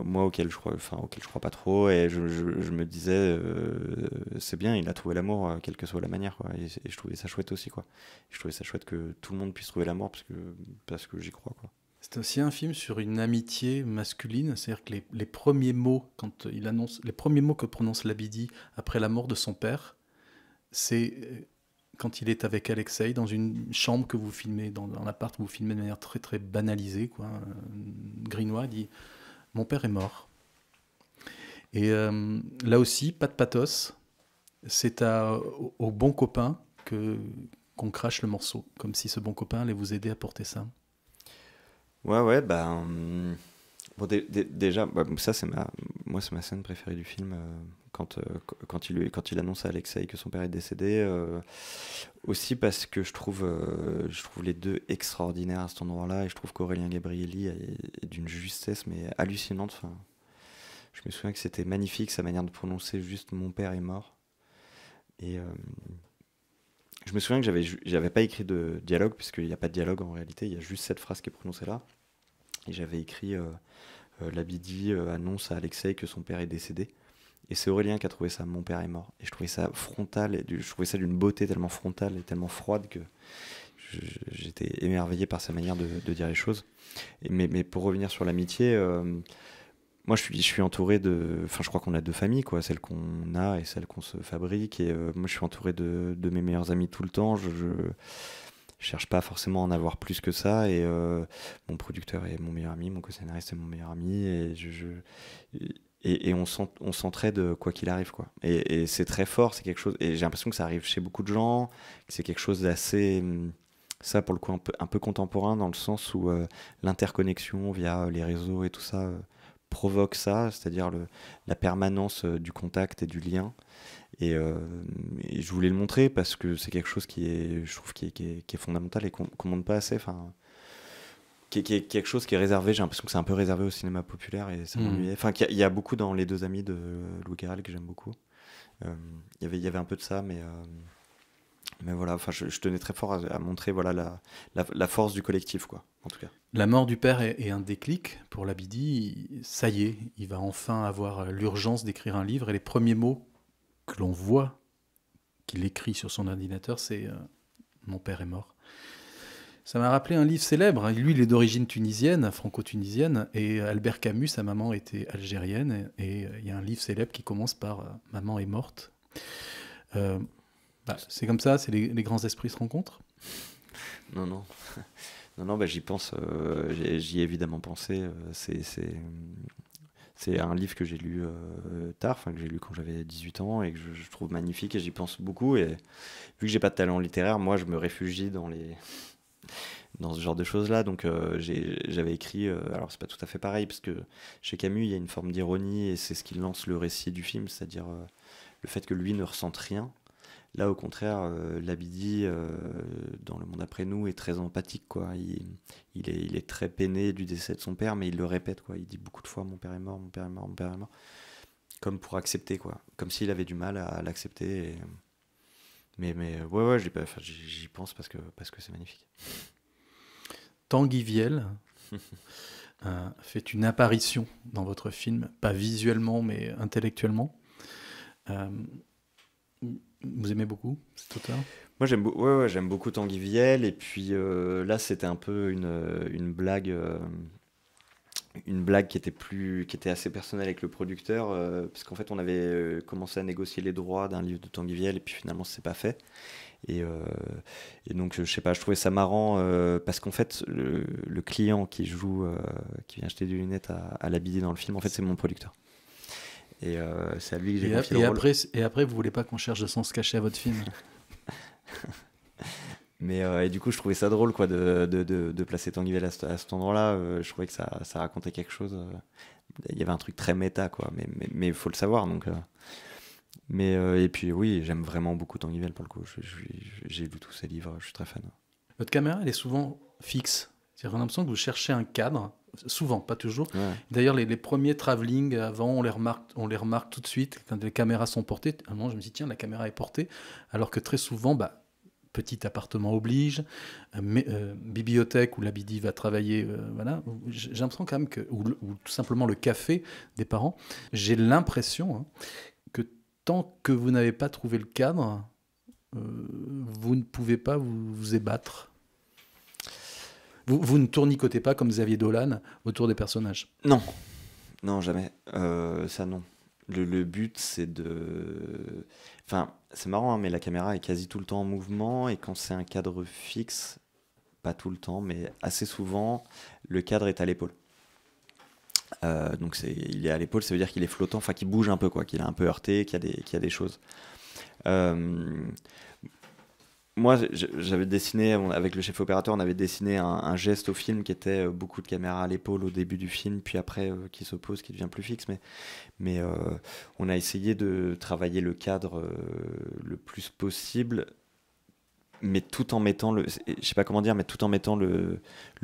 Moi, auquel je crois pas trop, et je me disais c'est bien, il a trouvé l'amour, quelle que soit la manière, quoi. Et je trouvais ça chouette aussi, quoi. Je trouvais ça chouette que tout le monde puisse trouver l'amour parce que j'y crois, quoi. C'est aussi un film sur une amitié masculine, c'est-à-dire que les premiers mots, quand il annonce, les premiers mots que prononce Labidi après la mort de son père, c'est quand il est avec Alexei dans une chambre que vous filmez, dans l'appart où vous filmez de manière très très banalisée, quoi. Grinois dit « Mon père est mort ». Et là aussi, pas de pathos, c'est au bon copain qu'on crache le morceau, comme si ce bon copain allait vous aider à porter ça. Ouais, bon, déjà, ça c'est ma scène préférée du film, quand il annonce à Alexei que son père est décédé, aussi parce que je trouve les deux extraordinaires à cet endroit-là, et je trouve qu'Aurélien Gabrielli est d'une justesse mais hallucinante. Enfin, je me souviens que c'était magnifique sa manière de prononcer juste mon père est mort, et je me souviens que j'avais pas écrit de dialogue, puisqu'il n'y a pas de dialogue en réalité, il y a juste cette phrase qui est prononcée là. Et j'avais écrit Labidi annonce à Alexei que son père est décédé. Et c'est Aurélien qui a trouvé ça, mon père est mort. Et je trouvais ça frontal, et je trouvais ça d'une beauté tellement frontale et tellement froide que j'étais émerveillé par sa manière de dire les choses. Mais pour revenir sur l'amitié, moi je suis entouré de... Enfin, je crois qu'on a deux familles, quoi, celle qu'on a et celle qu'on se fabrique. Et moi je suis entouré de mes meilleurs amis tout le temps. Je cherche pas forcément à en avoir plus que ça, et mon producteur est mon meilleur ami, mon co-scénariste est mon meilleur ami, et on s'entraide quoi qu'il arrive, quoi. Et c'est très fort, c'est quelque chose, et j'ai l'impression que ça arrive chez beaucoup de gens, que c'est quelque chose d'assez ça pour le coup un peu contemporain dans le sens où l'interconnexion via les réseaux et tout ça provoque ça, c'est-à-dire la permanence du contact et du lien. Et je voulais le montrer parce que c'est quelque chose je trouve qui est fondamental et qu'on montre pas assez. Enfin, qui est quelque chose qui est réservé. J'ai l'impression que c'est un peu réservé au cinéma populaire et ça m'ennuyait. Enfin, il y a beaucoup dans Les Deux Amis de Louis Garrel que j'aime beaucoup. Il y avait un peu de ça, mais voilà, enfin, je tenais très fort à montrer voilà, la force du collectif, quoi, en tout cas. La mort du père est un déclic pour Labidi. Ça y est, il va enfin avoir l'urgence d'écrire un livre. Et les premiers mots que l'on voit qu'il écrit sur son ordinateur, c'est « Mon père est mort ». Ça m'a rappelé un livre célèbre. Lui, il est d'origine tunisienne, franco-tunisienne, et Albert Camus, sa maman était algérienne. Et il y a un livre célèbre qui commence par « Maman est morte ». C'est comme ça, c'est les grands esprits se rencontrent. Non, j'y pense, j'y ai évidemment pensé. C'est un livre que j'ai lu tard, que j'ai lu quand j'avais 18 ans et que je trouve magnifique et j'y pense beaucoup. Et vu que j'ai pas de talent littéraire, moi je me réfugie dans ce genre de choses-là. Donc j'avais écrit, alors c'est pas tout à fait pareil, parce que chez Camus il y a une forme d'ironie et c'est ce qui lance le récit du film, c'est-à-dire le fait que lui ne ressente rien. Là, au contraire, Labidi, dans Le Monde après nous, est très empathique, quoi. Il est très peiné du décès de son père, mais il le répète, quoi. Il dit beaucoup de fois « mon père est mort, mon père est mort, mon père est mort », comme pour accepter, quoi. Comme s'il avait du mal à l'accepter. Mais ouais, j'y pense parce que c'est magnifique. Tanguy Viel fait une apparition dans votre film, pas visuellement, mais intellectuellement. Vous aimez beaucoup cet auteur ? Moi, j'aime beaucoup Tanguy Viel. Et puis là, c'était un peu une blague qui était assez personnelle avec le producteur, parce qu'en fait, on avait commencé à négocier les droits d'un livre de Tanguy Viel, et puis finalement, c'est pas fait. Et donc, je sais pas, je trouvais ça marrant parce qu'en fait, le client qui vient acheter des lunettes à Labidi dans le film, en fait, c'est mon producteur. Et c'est à lui que j'ai confié le rôle. Et après, vous voulez pas qu'on cherche de sens caché à votre film ? Mais et du coup, je trouvais ça drôle, quoi, de placer Tanguy Viel à cet endroit-là. Je trouvais que ça racontait quelque chose. Il y avait un truc très méta, quoi. Mais il faut le savoir, donc. Et puis oui, j'aime vraiment beaucoup Tanguy Viel pour le coup. J'ai lu tous ses livres, je suis très fan. Votre caméra, elle est souvent fixe. C'est-à-dire, on a l'impression que vous cherchez un cadre. Souvent, pas toujours. Ouais. D'ailleurs, les premiers travelling, avant, on les remarque tout de suite. Quand les caméras sont portées, à un moment, je me dis, tiens, la caméra est portée. Alors que très souvent, petit appartement oblige, bibliothèque où Labidi va travailler, voilà. J'ai l'impression quand même ou tout simplement le café des parents. J'ai l'impression que tant que vous n'avez pas trouvé le cadre, vous ne pouvez pas vous ébattre. Vous ne tournicotez pas comme Xavier Dolan autour des personnages. Non, jamais. Ça, non. Le but, c'est de... Enfin, c'est marrant, mais la caméra est quasi tout le temps en mouvement, et quand c'est un cadre fixe, pas tout le temps, mais assez souvent, le cadre est à l'épaule. Donc il est à l'épaule, ça veut dire qu'il est flottant, enfin qu'il bouge un peu, quoi, qu'il est un peu heurté, qu'il y a des choses. Moi, j'avais dessiné, avec le chef opérateur, on avait dessiné un geste au film qui était beaucoup de caméras à l'épaule au début du film, puis après qui s'oppose, qui devient plus fixe. Mais on a essayé de travailler le cadre le plus possible, mais tout en mettant je sais pas comment dire, mais tout en mettant le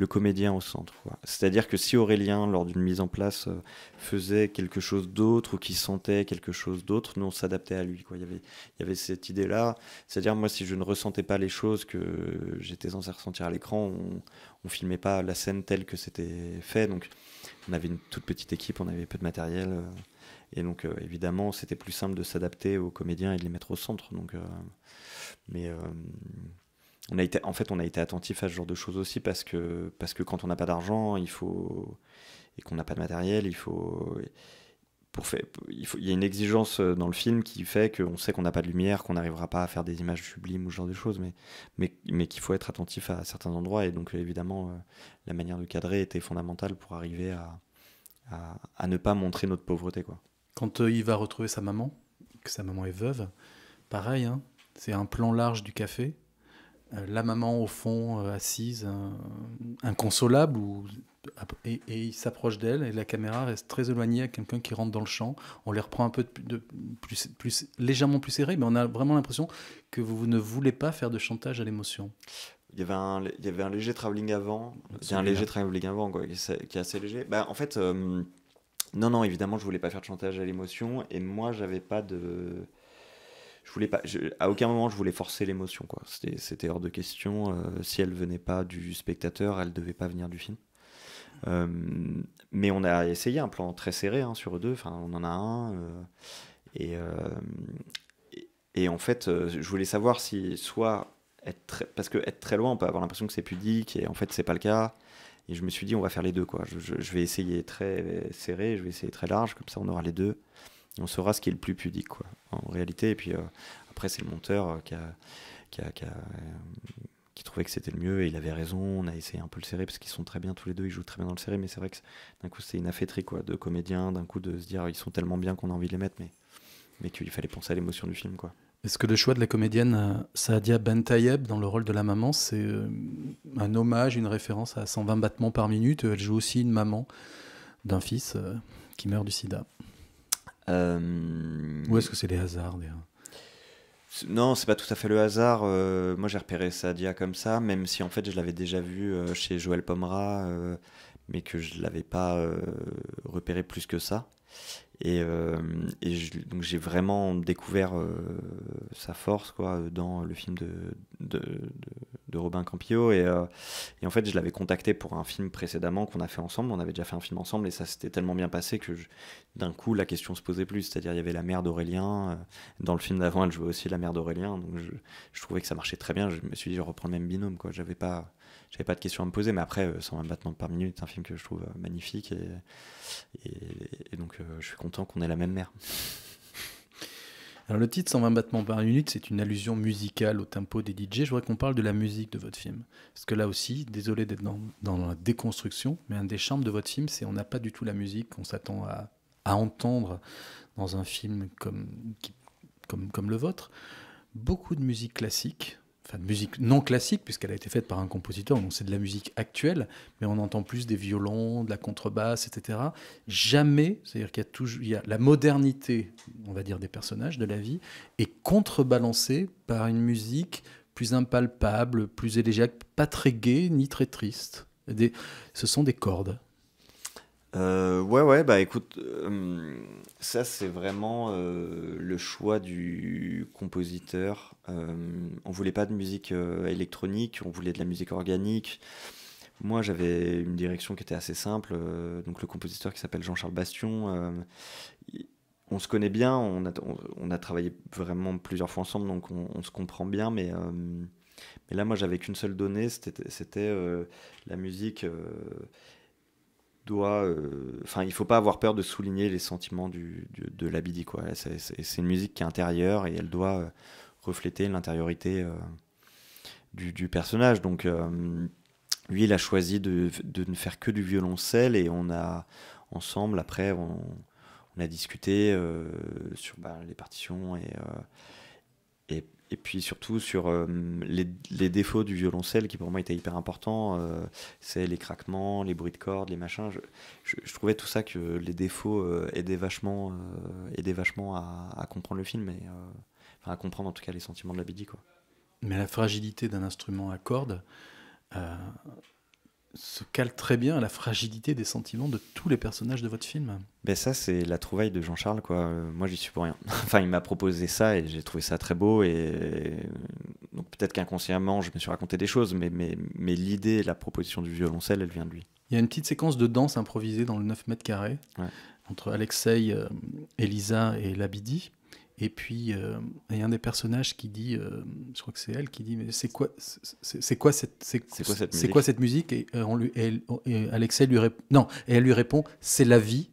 comédien au centre, quoi. C'est-à-dire que si Aurélien, lors d'une mise en place, faisait quelque chose d'autre ou qu'il sentait quelque chose d'autre, nous on s'adaptait à lui, quoi. Il y avait cette idée-là. C'est-à-dire, moi, si je ne ressentais pas les choses que j'étais censé ressentir à l'écran, on filmait pas la scène telle que c'était fait. Donc, on avait une toute petite équipe, on avait peu de matériel. Et donc, évidemment, c'était plus simple de s'adapter aux comédiens et de les mettre au centre. Donc, on a été attentif à ce genre de choses aussi parce que quand on n'a pas d'argent, et qu'on n'a pas de matériel, il y a une exigence dans le film qui fait qu'on sait qu'on n'a pas de lumière, qu'on n'arrivera pas à faire des images sublimes ou ce genre de choses, mais qu'il faut être attentif à certains endroits. Et donc évidemment, la manière de cadrer était fondamentale pour arriver à ne pas montrer notre pauvreté, quoi. Quand il va retrouver sa maman, que sa maman est veuve, pareil, c'est un plan large du café. la maman au fond, assise, inconsolable, et il s'approche d'elle et la caméra reste très éloignée à quelqu'un qui rentre dans le champ. On les reprend un peu légèrement plus serrés, mais on a vraiment l'impression que vous ne voulez pas faire de chantage à l'émotion. Il y avait un léger travelling avant. Il y a un léger travelling avant, quoi, qui est assez léger. Bah, en fait, non, évidemment, je voulais pas faire de chantage à l'émotion, et moi, j'avais pas de... à aucun moment je voulais forcer l'émotion, quoi. C'était hors de question. Si elle venait pas du spectateur, elle devait pas venir du film. Mais on a essayé un plan très serré, hein, sur eux deux. Enfin, on en a un. Et en fait, je voulais savoir si soit parce que être très loin, on peut avoir l'impression que c'est pudique, et en fait, c'est pas le cas. Et je me suis dit, on va faire les deux, quoi. Je vais essayer très serré, je vais essayer très large, comme ça, on aura les deux. On saura ce qui est le plus pudique, quoi, en réalité. Et puis après, c'est le monteur qui trouvait que c'était le mieux, et il avait raison. On a essayé un peu le serré parce qu'ils sont très bien tous les deux, ils jouent très bien dans le serré, mais c'est vrai que d'un coup c'est une affaîtrie, quoi, de comédiens, d'un coup de se dire ils sont tellement bien qu'on a envie de les mettre, mais qu'il fallait penser à l'émotion du film, quoi. Est-ce que le choix de la comédienne Saadia Bentayeb dans le rôle de la maman, c'est un hommage, une référence à 120 battements par minute? Elle joue aussi une maman d'un fils qui meurt du sida. Ou est-ce que c'est les hasards Non, c'est pas tout à fait le hasard. Moi, j'ai repéré Saadia comme ça, même si en fait je l'avais déjà vu chez Joël Pomera, mais que je l'avais pas repéré plus que ça. Donc j'ai vraiment découvert sa force, quoi, dans le film de Robin Campillo, et en fait je l'avais contacté pour un film précédemment qu'on a fait ensemble. On avait déjà fait un film ensemble et ça s'était tellement bien passé que d'un coup la question se posait plus. C'est-à-dire il y avait la mère d'Aurélien, dans le film d'avant elle jouait aussi la mère d'Aurélien, donc je trouvais que ça marchait très bien. Je me suis dit je reprends le même binôme, quoi. J'avais pas de questions à me poser, mais après 120 battements par minute, c'est un film que je trouve magnifique, et donc je suis content qu'on ait la même mère. Alors le titre 120 battements par minute, c'est une allusion musicale au tempo des DJ. Je voudrais qu'on parle de la musique de votre film. Parce que là aussi, désolé d'être dans la déconstruction, mais un des charmes de votre film, c'est qu'on n'a pas du tout la musique qu'on s'attend à entendre dans un film comme le vôtre. Beaucoup de musique classique, enfin de musique non classique, puisqu'elle a été faite par un compositeur, donc c'est de la musique actuelle, mais on entend plus des violons, de la contrebasse, etc. Jamais, c'est-à-dire il y a la modernité, on va dire, des personnages, de la vie, est contrebalancée par une musique plus impalpable, plus élégiaque, pas très gaie, ni très triste. Ce sont des cordes. Ouais, bah écoute, ça c'est vraiment le choix du compositeur. On voulait pas de musique électronique, on voulait de la musique organique. Moi j'avais une direction qui était assez simple, donc le compositeur qui s'appelle Jean-Charles Bastion, on se connaît bien, on a travaillé vraiment plusieurs fois ensemble, donc on se comprend bien, mais là moi j'avais qu'une seule donnée, c'était la musique... il faut pas avoir peur de souligner les sentiments de l'Abidi, quoi. C'est une musique qui est intérieure et elle doit refléter l'intériorité du personnage. Donc lui il a choisi de ne faire que du violoncelle, et on a ensemble après on a discuté sur les partitions, et puis surtout sur les défauts du violoncelle qui pour moi étaient hyper importants. C'est les craquements, les bruits de cordes, les machins. Je trouvais tout ça, que les défauts aidaient vachement à comprendre le film, à comprendre en tout cas les sentiments de l'Abidi, quoi. Mais la fragilité d'un instrument à cordes se cale très bien à la fragilité des sentiments de tous les personnages de votre film. Ben ça, c'est la trouvaille de Jean-Charles, quoi. Moi, j'y suis pour rien. Enfin, il m'a proposé ça et j'ai trouvé ça très beau. Et donc, peut-être qu'inconsciemment, je me suis raconté des choses, mais l'idée, la proposition du violoncelle, elle vient de lui. Il y a une petite séquence de danse improvisée dans le 9 mètres carrés, ouais, entre Alexei, Elisa et l'Abidi. Et puis, il y a un des personnages qui dit, je crois que c'est elle qui dit, mais c'est quoi cette musique? Et Alexei lui répond, non, et elle lui répond, c'est la vie.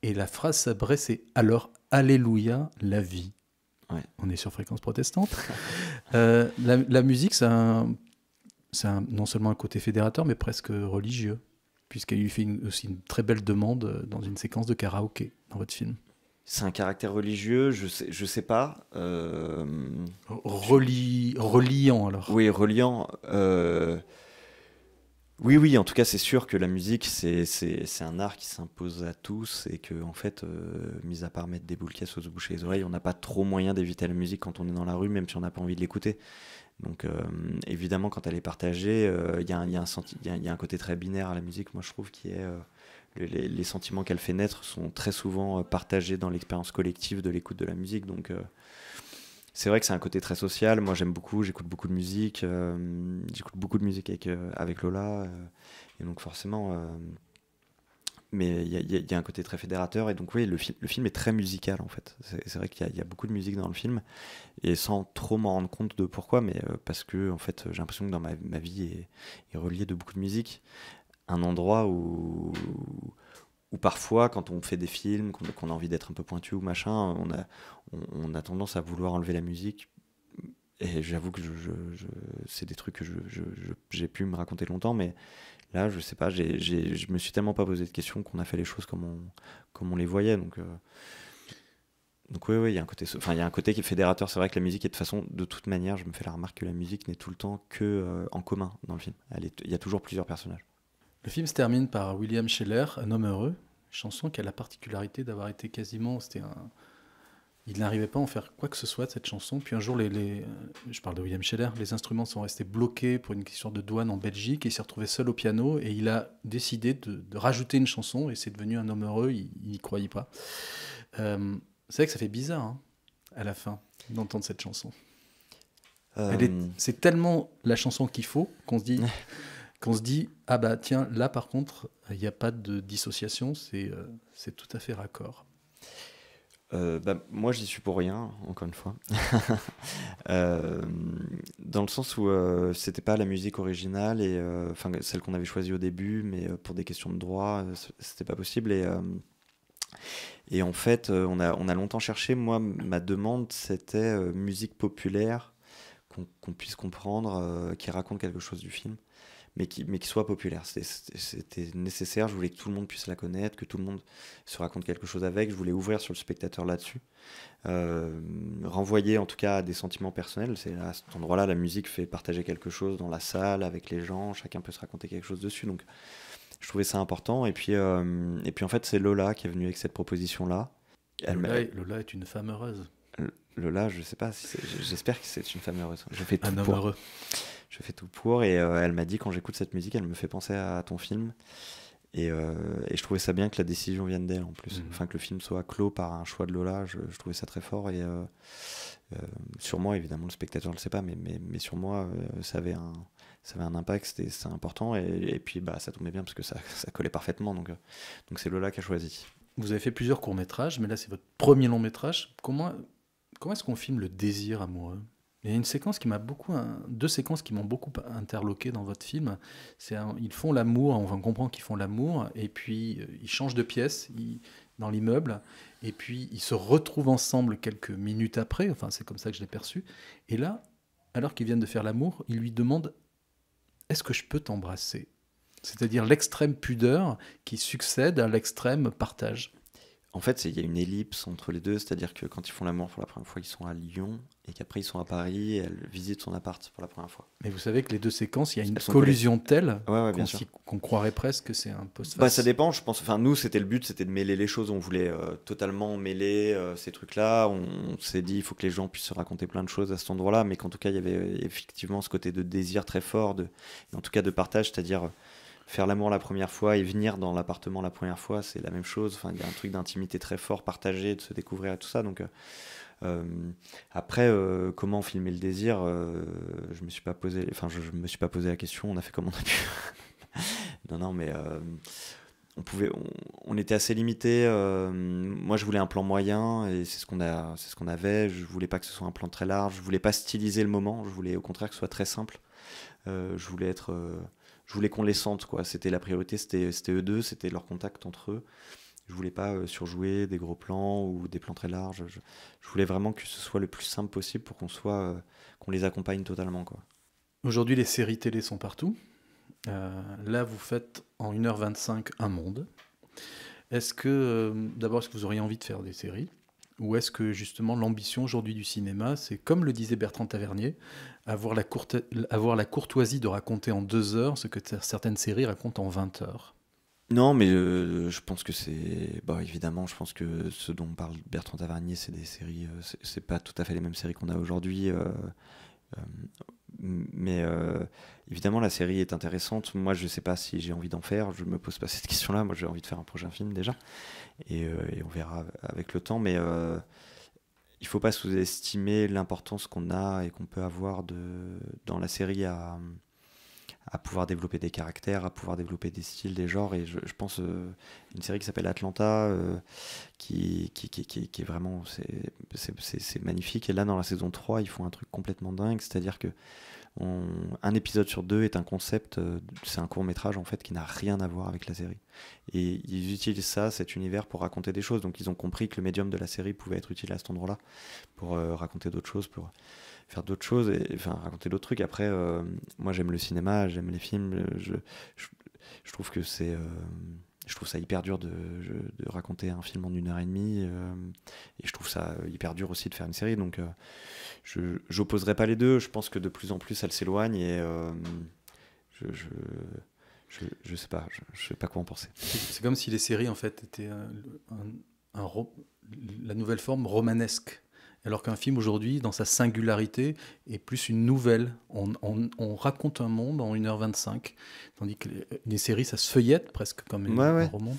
Et la phrase sabrée, c'est alors, alléluia, la vie. Ouais. On est sur Fréquence Protestante. La musique, c'est non seulement un côté fédérateur, mais presque religieux, puisqu'il lui fait aussi une très belle demande dans une séquence de karaoké dans votre film. C'est un caractère religieux, je sais pas. reliant alors. Oui, reliant. Oui, en tout cas, c'est sûr que la musique, c'est un art qui s'impose à tous et que, en fait, mis à part mettre des boules caisses, se boucher les oreilles, on n'a pas trop moyen d'éviter la musique quand on est dans la rue, même si on n'a pas envie de l'écouter. Donc, évidemment, quand elle est partagée, il y a un côté très binaire à la musique, moi, je trouve, qui est les sentiments qu'elle fait naître sont très souvent partagés dans l'expérience collective de l'écoute de la musique. Donc, c'est vrai que c'est un côté très social. Moi, j'écoute beaucoup de musique. J'écoute beaucoup de musique avec Lola. Et donc, forcément. Mais il y a un côté très fédérateur. Et donc, oui, le film est très musical, en fait. C'est vrai qu'il y a beaucoup de musique dans le film. Et sans trop m'en rendre compte de pourquoi. Mais parce que, en fait, j'ai l'impression que dans ma vie est reliée de beaucoup de musique. Un endroit où parfois, quand on fait des films, qu'on a envie d'être un peu pointu ou machin, on a tendance à vouloir enlever la musique. Et j'avoue que c'est des trucs que j'ai pu me raconter longtemps, mais là, je sais pas, je me suis tellement pas posé de questions qu'on a fait les choses comme on les voyait. Donc oui, il y a un côté qui est fédérateur. C'est vrai que la musique est de toute manière, je me fais la remarque que la musique n'est tout le temps que en commun dans le film. Il y a toujours plusieurs personnages. Le film se termine par William Scheller, Un homme heureux, chanson qui a la particularité d'avoir été quasiment... Il n'arrivait pas à en faire quoi que ce soit de cette chanson. Puis un jour, je parle de William Scheller, les instruments sont restés bloqués pour une question de douane en Belgique et il s'est retrouvé seul au piano et il a décidé de rajouter une chanson et c'est devenu Un homme heureux, il n'y croyait pas. C'est vrai que ça fait bizarre, hein, à la fin, d'entendre cette chanson. C'est tellement la chanson qu'il faut qu'on se dit ah bah tiens, là par contre, il n'y a pas de dissociation, c'est tout à fait raccord. Moi, j'y suis pour rien, encore une fois. Dans le sens où c'était pas la musique originale, enfin celle qu'on avait choisie au début, mais pour des questions de droit, c'était pas possible. Et en fait, on a longtemps cherché. Moi, ma demande, c'était musique populaire, qu'on puisse comprendre, qui raconte quelque chose du film. Mais qui soit populaire. C'était nécessaire, je voulais que tout le monde puisse la connaître, que tout le monde se raconte quelque chose avec, je voulais ouvrir sur le spectateur là-dessus. Renvoyer en tout cas à des sentiments personnels, c'est à cet endroit-là, la musique fait partager quelque chose dans la salle, avec les gens, chacun peut se raconter quelque chose dessus, donc je trouvais ça important. Et puis en fait, c'est Lola qui est venue avec cette proposition-là. Lola est une femme heureuse. Lola, je sais pas, j'espère que c'est une femme heureuse. Je fais tout Un homme pour. heureux. Je fais tout pour et elle m'a dit quand j'écoute cette musique, elle me fait penser à ton film et je trouvais ça bien que la décision vienne d'elle en plus. Enfin que le film soit clos par un choix de Lola, je trouvais ça très fort et sur moi évidemment le spectateur ne le sait pas mais sur moi ça avait un impact, c'était important et puis ça tombait bien parce que ça collait parfaitement donc c'est Lola qui a choisi. Vous avez fait plusieurs courts-métrages mais là c'est votre premier long-métrage. Comment est-ce qu'on filme le désir amoureux ? Il y a deux séquences qui m'ont beaucoup interloqué dans votre film. Ils font l'amour, on comprend qu'ils font l'amour, et puis ils changent de pièce dans l'immeuble, et puis ils se retrouvent ensemble quelques minutes après, enfin c'est comme ça que je l'ai perçu. Et là, alors qu'ils viennent de faire l'amour, il lui demande « Est-ce que je peux t'embrasser ?» C'est-à-dire l'extrême pudeur qui succède à l'extrême partage. En fait, il y a une ellipse entre les deux, c'est-à-dire que quand ils font l'amour pour la première fois, ils sont à Lyon, et qu'après ils sont à Paris, et elle visite son appart pour la première fois. Mais vous savez que les deux séquences, il y a une collusion telle qu'on croirait presque que c'est un post-face. Ça dépend, je pense. Enfin, nous, le but, c'était de mêler les choses. On voulait totalement mêler ces trucs-là. On s'est dit, il faut que les gens puissent se raconter plein de choses à cet endroit-là, mais qu'en tout cas, il y avait effectivement ce côté de désir très fort, et en tout cas de partage, c'est-à-dire... Faire l'amour la première fois et venir dans l'appartement la première fois, c'est la même chose. Enfin, il y a un truc d'intimité très fort, partagé, de se découvrir et tout ça. Donc, après, comment filmer le désir je me suis pas posé la question. On a fait comme on a pu. non, mais on était assez limité. Moi, je voulais un plan moyen et c'est ce qu'on avait. Je voulais pas que ce soit un plan très large. Je voulais pas styliser le moment. Je voulais au contraire que ce soit très simple. Je voulais qu'on les sente, quoi. C'était la priorité, c'était eux deux, c'était leur contact entre eux. Je voulais pas surjouer des gros plans ou des plans très larges. Je voulais vraiment que ce soit le plus simple possible pour qu'on les accompagne totalement, quoi. Aujourd'hui, les séries télé sont partout. Là, vous faites en 1h25 un monde. Est-ce que vous auriez envie de faire des séries ? Ou est-ce que justement l'ambition aujourd'hui du cinéma, c'est comme le disait Bertrand Tavernier, avoir la courtoisie de raconter en 2 heures ce que certaines séries racontent en 20 heures? Non, mais je pense que c'est... Bah, évidemment, je pense que ce dont parle Bertrand Tavernier, c'est des séries... c'est pas tout à fait les mêmes séries qu'on a aujourd'hui. Mais évidemment, la série est intéressante. Moi, je sais pas si j'ai envie d'en faire. Je me pose pas cette question-là. Moi, j'ai envie de faire un prochain film déjà. Et on verra avec le temps. Mais il faut pas sous-estimer l'importance qu'on a et qu'on peut avoir dans la série à pouvoir développer des caractères, à pouvoir développer des styles, des genres. Et je pense une série qui s'appelle Atlanta, qui est vraiment... C'est magnifique. Et là, dans la saison 3, ils font un truc complètement dingue. C'est-à-dire que un épisode sur 2 est un concept, c'est un court-métrage en fait qui n'a rien à voir avec la série. Et ils utilisent ça, cet univers, pour raconter des choses. Donc ils ont compris que le médium de la série pouvait être utile à cet endroit-là, pour raconter d'autres choses, pour faire d'autres choses, enfin raconter d'autres trucs. Après, moi j'aime le cinéma, j'aime les films, je trouve que c'est... je trouve ça hyper dur de raconter un film en 1h30, et je trouve ça hyper dur aussi de faire une série, donc je n'opposerai pas les deux. Je pense que de plus en plus elle s'éloigne, et je sais pas, je sais pas quoi en penser. C'est comme si les séries en fait étaient la nouvelle forme romanesque. Alors qu'un film aujourd'hui, dans sa singularité, est plus une nouvelle. On raconte un monde en 1h25, tandis que les séries, ça se feuillette presque comme un roman.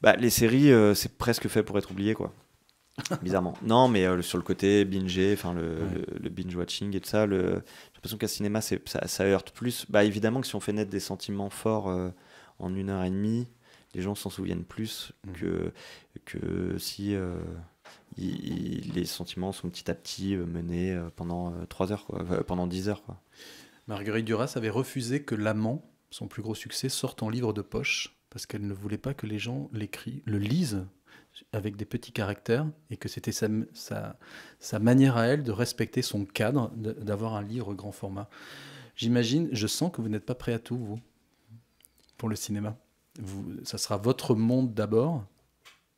Bah, les séries, c'est presque fait pour être oublié, quoi. Bizarrement. Non, mais sur le côté binge, enfin le binge-watching et tout ça, j'ai l'impression qu'à cinéma, ça heurte plus. Bah, évidemment que si on fait naître des sentiments forts en 1h30, les gens s'en souviennent plus que si... les sentiments sont petit à petit menés pendant 3 heures, quoi, pendant 10 heures. Quoi. Marguerite Duras avait refusé que L'Amant, son plus gros succès, sorte en livre de poche, parce qu'elle ne voulait pas que les gens le lisent avec des petits caractères, et que c'était sa manière à elle de respecter son cadre, d'avoir un livre grand format. J'imagine, je sens que vous n'êtes pas prêt à tout, vous, pour le cinéma. Ça sera votre monde d'abord.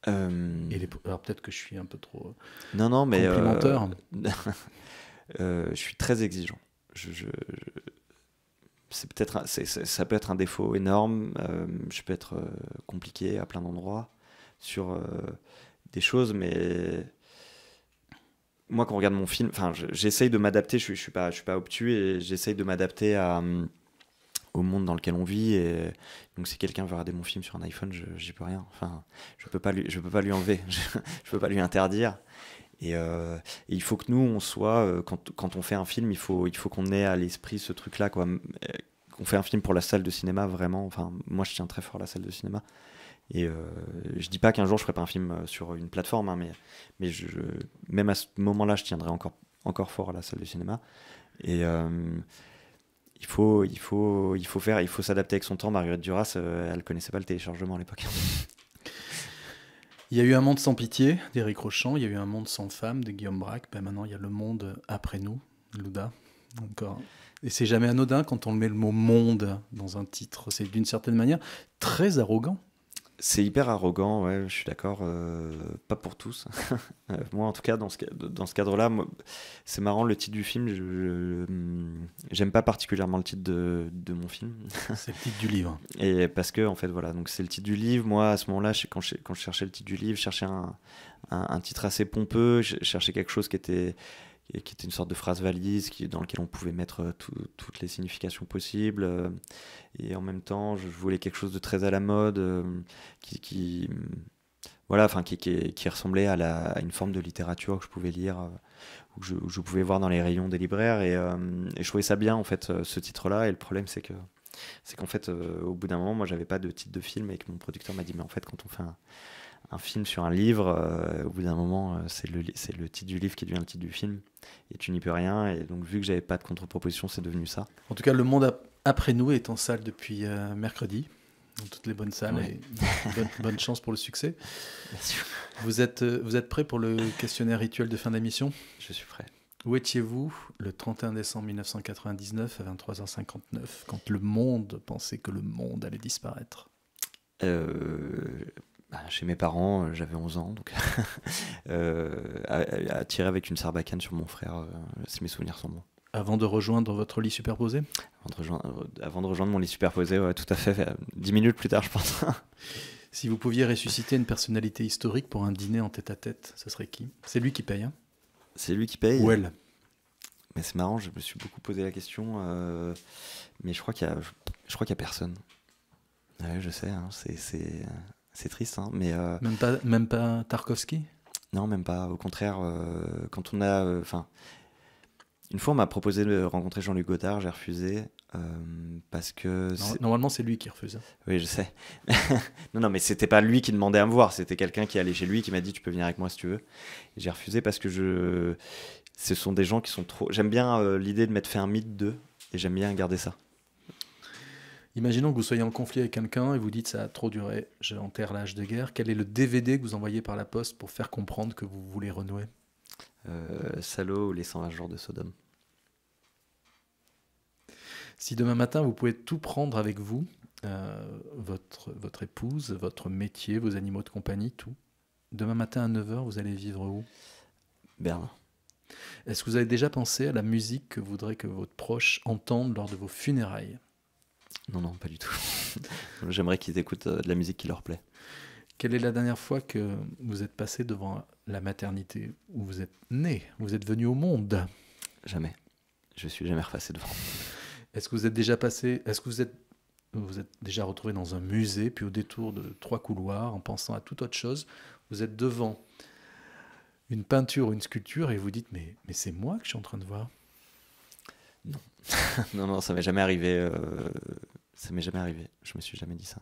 Alors peut-être que je suis un peu trop complimenteur. Je suis très exigeant. Ça peut être un défaut énorme. Je peux être compliqué à plein d'endroits sur des choses, mais moi quand on regarde mon film, j'essaye de m'adapter. Je suis pas obtus, et j'essaye de m'adapter au monde dans lequel on vit, et donc si quelqu'un veut regarder mon film sur un iPhone, j'y peux rien. Enfin, je peux pas lui enlever, je peux pas lui interdire. Et il faut que nous on soit quand on fait un film, il faut qu'on ait à l'esprit ce truc-là, quoi. On fait un film pour la salle de cinéma, vraiment. Enfin, moi je tiens très fort à la salle de cinéma. Et je dis pas qu'un jour je ferai pas un film sur une plateforme, hein, mais même à ce moment-là, je tiendrai encore fort à la salle de cinéma. Et il faut s'adapter avec son temps. Marguerite Duras, elle connaissait pas le téléchargement à l'époque. Il y a eu Un monde sans pitié d'Éric Rochant, il y a eu Un monde sans femme de Guillaume Braque, maintenant il y a Le monde après nous, Louda. Encore. Et c'est jamais anodin quand on met le mot monde dans un titre, c'est d'une certaine manière très arrogant. C'est hyper arrogant, ouais, je suis d'accord. Pas pour tous. Moi, en tout cas, dans ce cadre-là, c'est marrant, le titre du film, j'aime pas particulièrement le titre de mon film. C'est le titre du livre. Et parce que, en fait, voilà, donc c'est le titre du livre. Moi, à ce moment-là, quand je cherchais le titre du livre, je cherchais un titre assez pompeux, je cherchais quelque chose qui était une sorte de phrase valise dans lequel on pouvait mettre toutes les significations possibles, et en même temps je voulais quelque chose de très à la mode, qui ressemblait à une forme de littérature que je pouvais lire, ou que je pouvais voir dans les rayons des libraires, et je trouvais ça bien en fait, ce titre-là. Et le problème c'est qu'en fait au bout d'un moment, moi j'avais pas de titre de film, et que mon producteur m'a dit mais en fait quand on fait un film sur un livre, au bout d'un moment, c'est le titre du livre qui devient le titre du film, et tu n'y peux rien. Et donc, vu que j'avais pas de contre-proposition, c'est devenu ça. En tout cas, Le monde après nous est en salle depuis mercredi, dans toutes les bonnes salles, ouais. Et bonne chance pour le succès. Vous êtes prêt pour le questionnaire rituel de fin d'émission ? Je suis prêt. Où étiez-vous le 31 décembre 1999 à 23h59, quand le monde pensait que le monde allait disparaître ? Chez mes parents, j'avais 11 ans, donc à tirer avec une sarbacane sur mon frère, si mes souvenirs sont bons. Avant de rejoindre votre lit superposé? Avant de rejoindre mon lit superposé, ouais, tout à fait, 10 minutes plus tard, je pense. Si vous pouviez ressusciter une personnalité historique pour un dîner en tête-à-tête, ce serait qui? C'est lui qui paye, hein? C'est lui qui paye? Ou elle? Mais c'est marrant, je me suis beaucoup posé la question, mais je crois qu'il y a personne. Ouais, je sais, hein, c'est triste, hein, mais... Même pas Tarkovsky? Non, même pas. Au contraire, quand on a... une fois, on m'a proposé de rencontrer Jean-Luc Godard, j'ai refusé, parce que... Normalement, c'est lui qui refuse. Oui, je sais. non, mais c'était pas lui qui demandait à me voir, c'était quelqu'un qui allait chez lui, qui m'a dit « Tu peux venir avec moi si tu veux ». Et j'ai refusé parce que ce sont des gens qui sont trop... J'aime bien l'idée de m'être fait un mythe d'eux, et j'aime bien garder ça. Imaginons que vous soyez en conflit avec quelqu'un et vous dites ça a trop duré, j'enterre l'âge de guerre. Quel est le DVD que vous envoyez par la poste pour faire comprendre que vous voulez renouer? Salaud ou les 120 jours de Sodome. Si demain matin vous pouvez tout prendre avec vous, votre épouse, votre métier, vos animaux de compagnie, tout. Demain matin à 9h, vous allez vivre où? Berlin. Est-ce que vous avez déjà pensé à la musique que voudrait que votre proche entende lors de vos funérailles? Non, pas du tout. J'aimerais qu'ils écoutent de la musique qui leur plaît. Quelle est la dernière fois que vous êtes passé devant la maternité où vous êtes né, où vous êtes venu au monde? Jamais. Je suis jamais repassé devant. Est-ce que vous êtes déjà passé, vous êtes déjà retrouvé dans un musée, puis au détour de 3 couloirs, en pensant à toute autre chose, vous êtes devant une peinture ou une sculpture et vous dites mais c'est moi que je suis en train de voir? Non. non, ça m'est jamais arrivé. Ça m'est jamais arrivé. Je me suis jamais dit ça.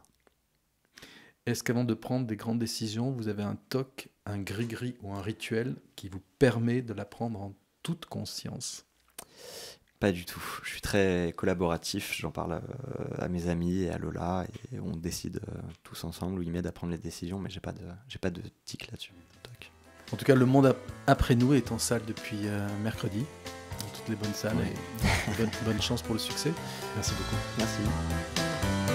Est-ce qu'avant de prendre des grandes décisions, vous avez un toc, un gris-gris ou un rituel qui vous permet de la prendre en toute conscience? Pas du tout. Je suis très collaboratif. J'en parle à mes amis et à Lola et on décide tous ensemble où ils m'aident à prendre les décisions, mais j'ai pas de tic là-dessus. Toc. En tout cas, le monde après nous est en salle depuis mercredi. Dans toutes les bonnes salles, Ouais. et bonne chance pour le succès. Merci beaucoup. Merci.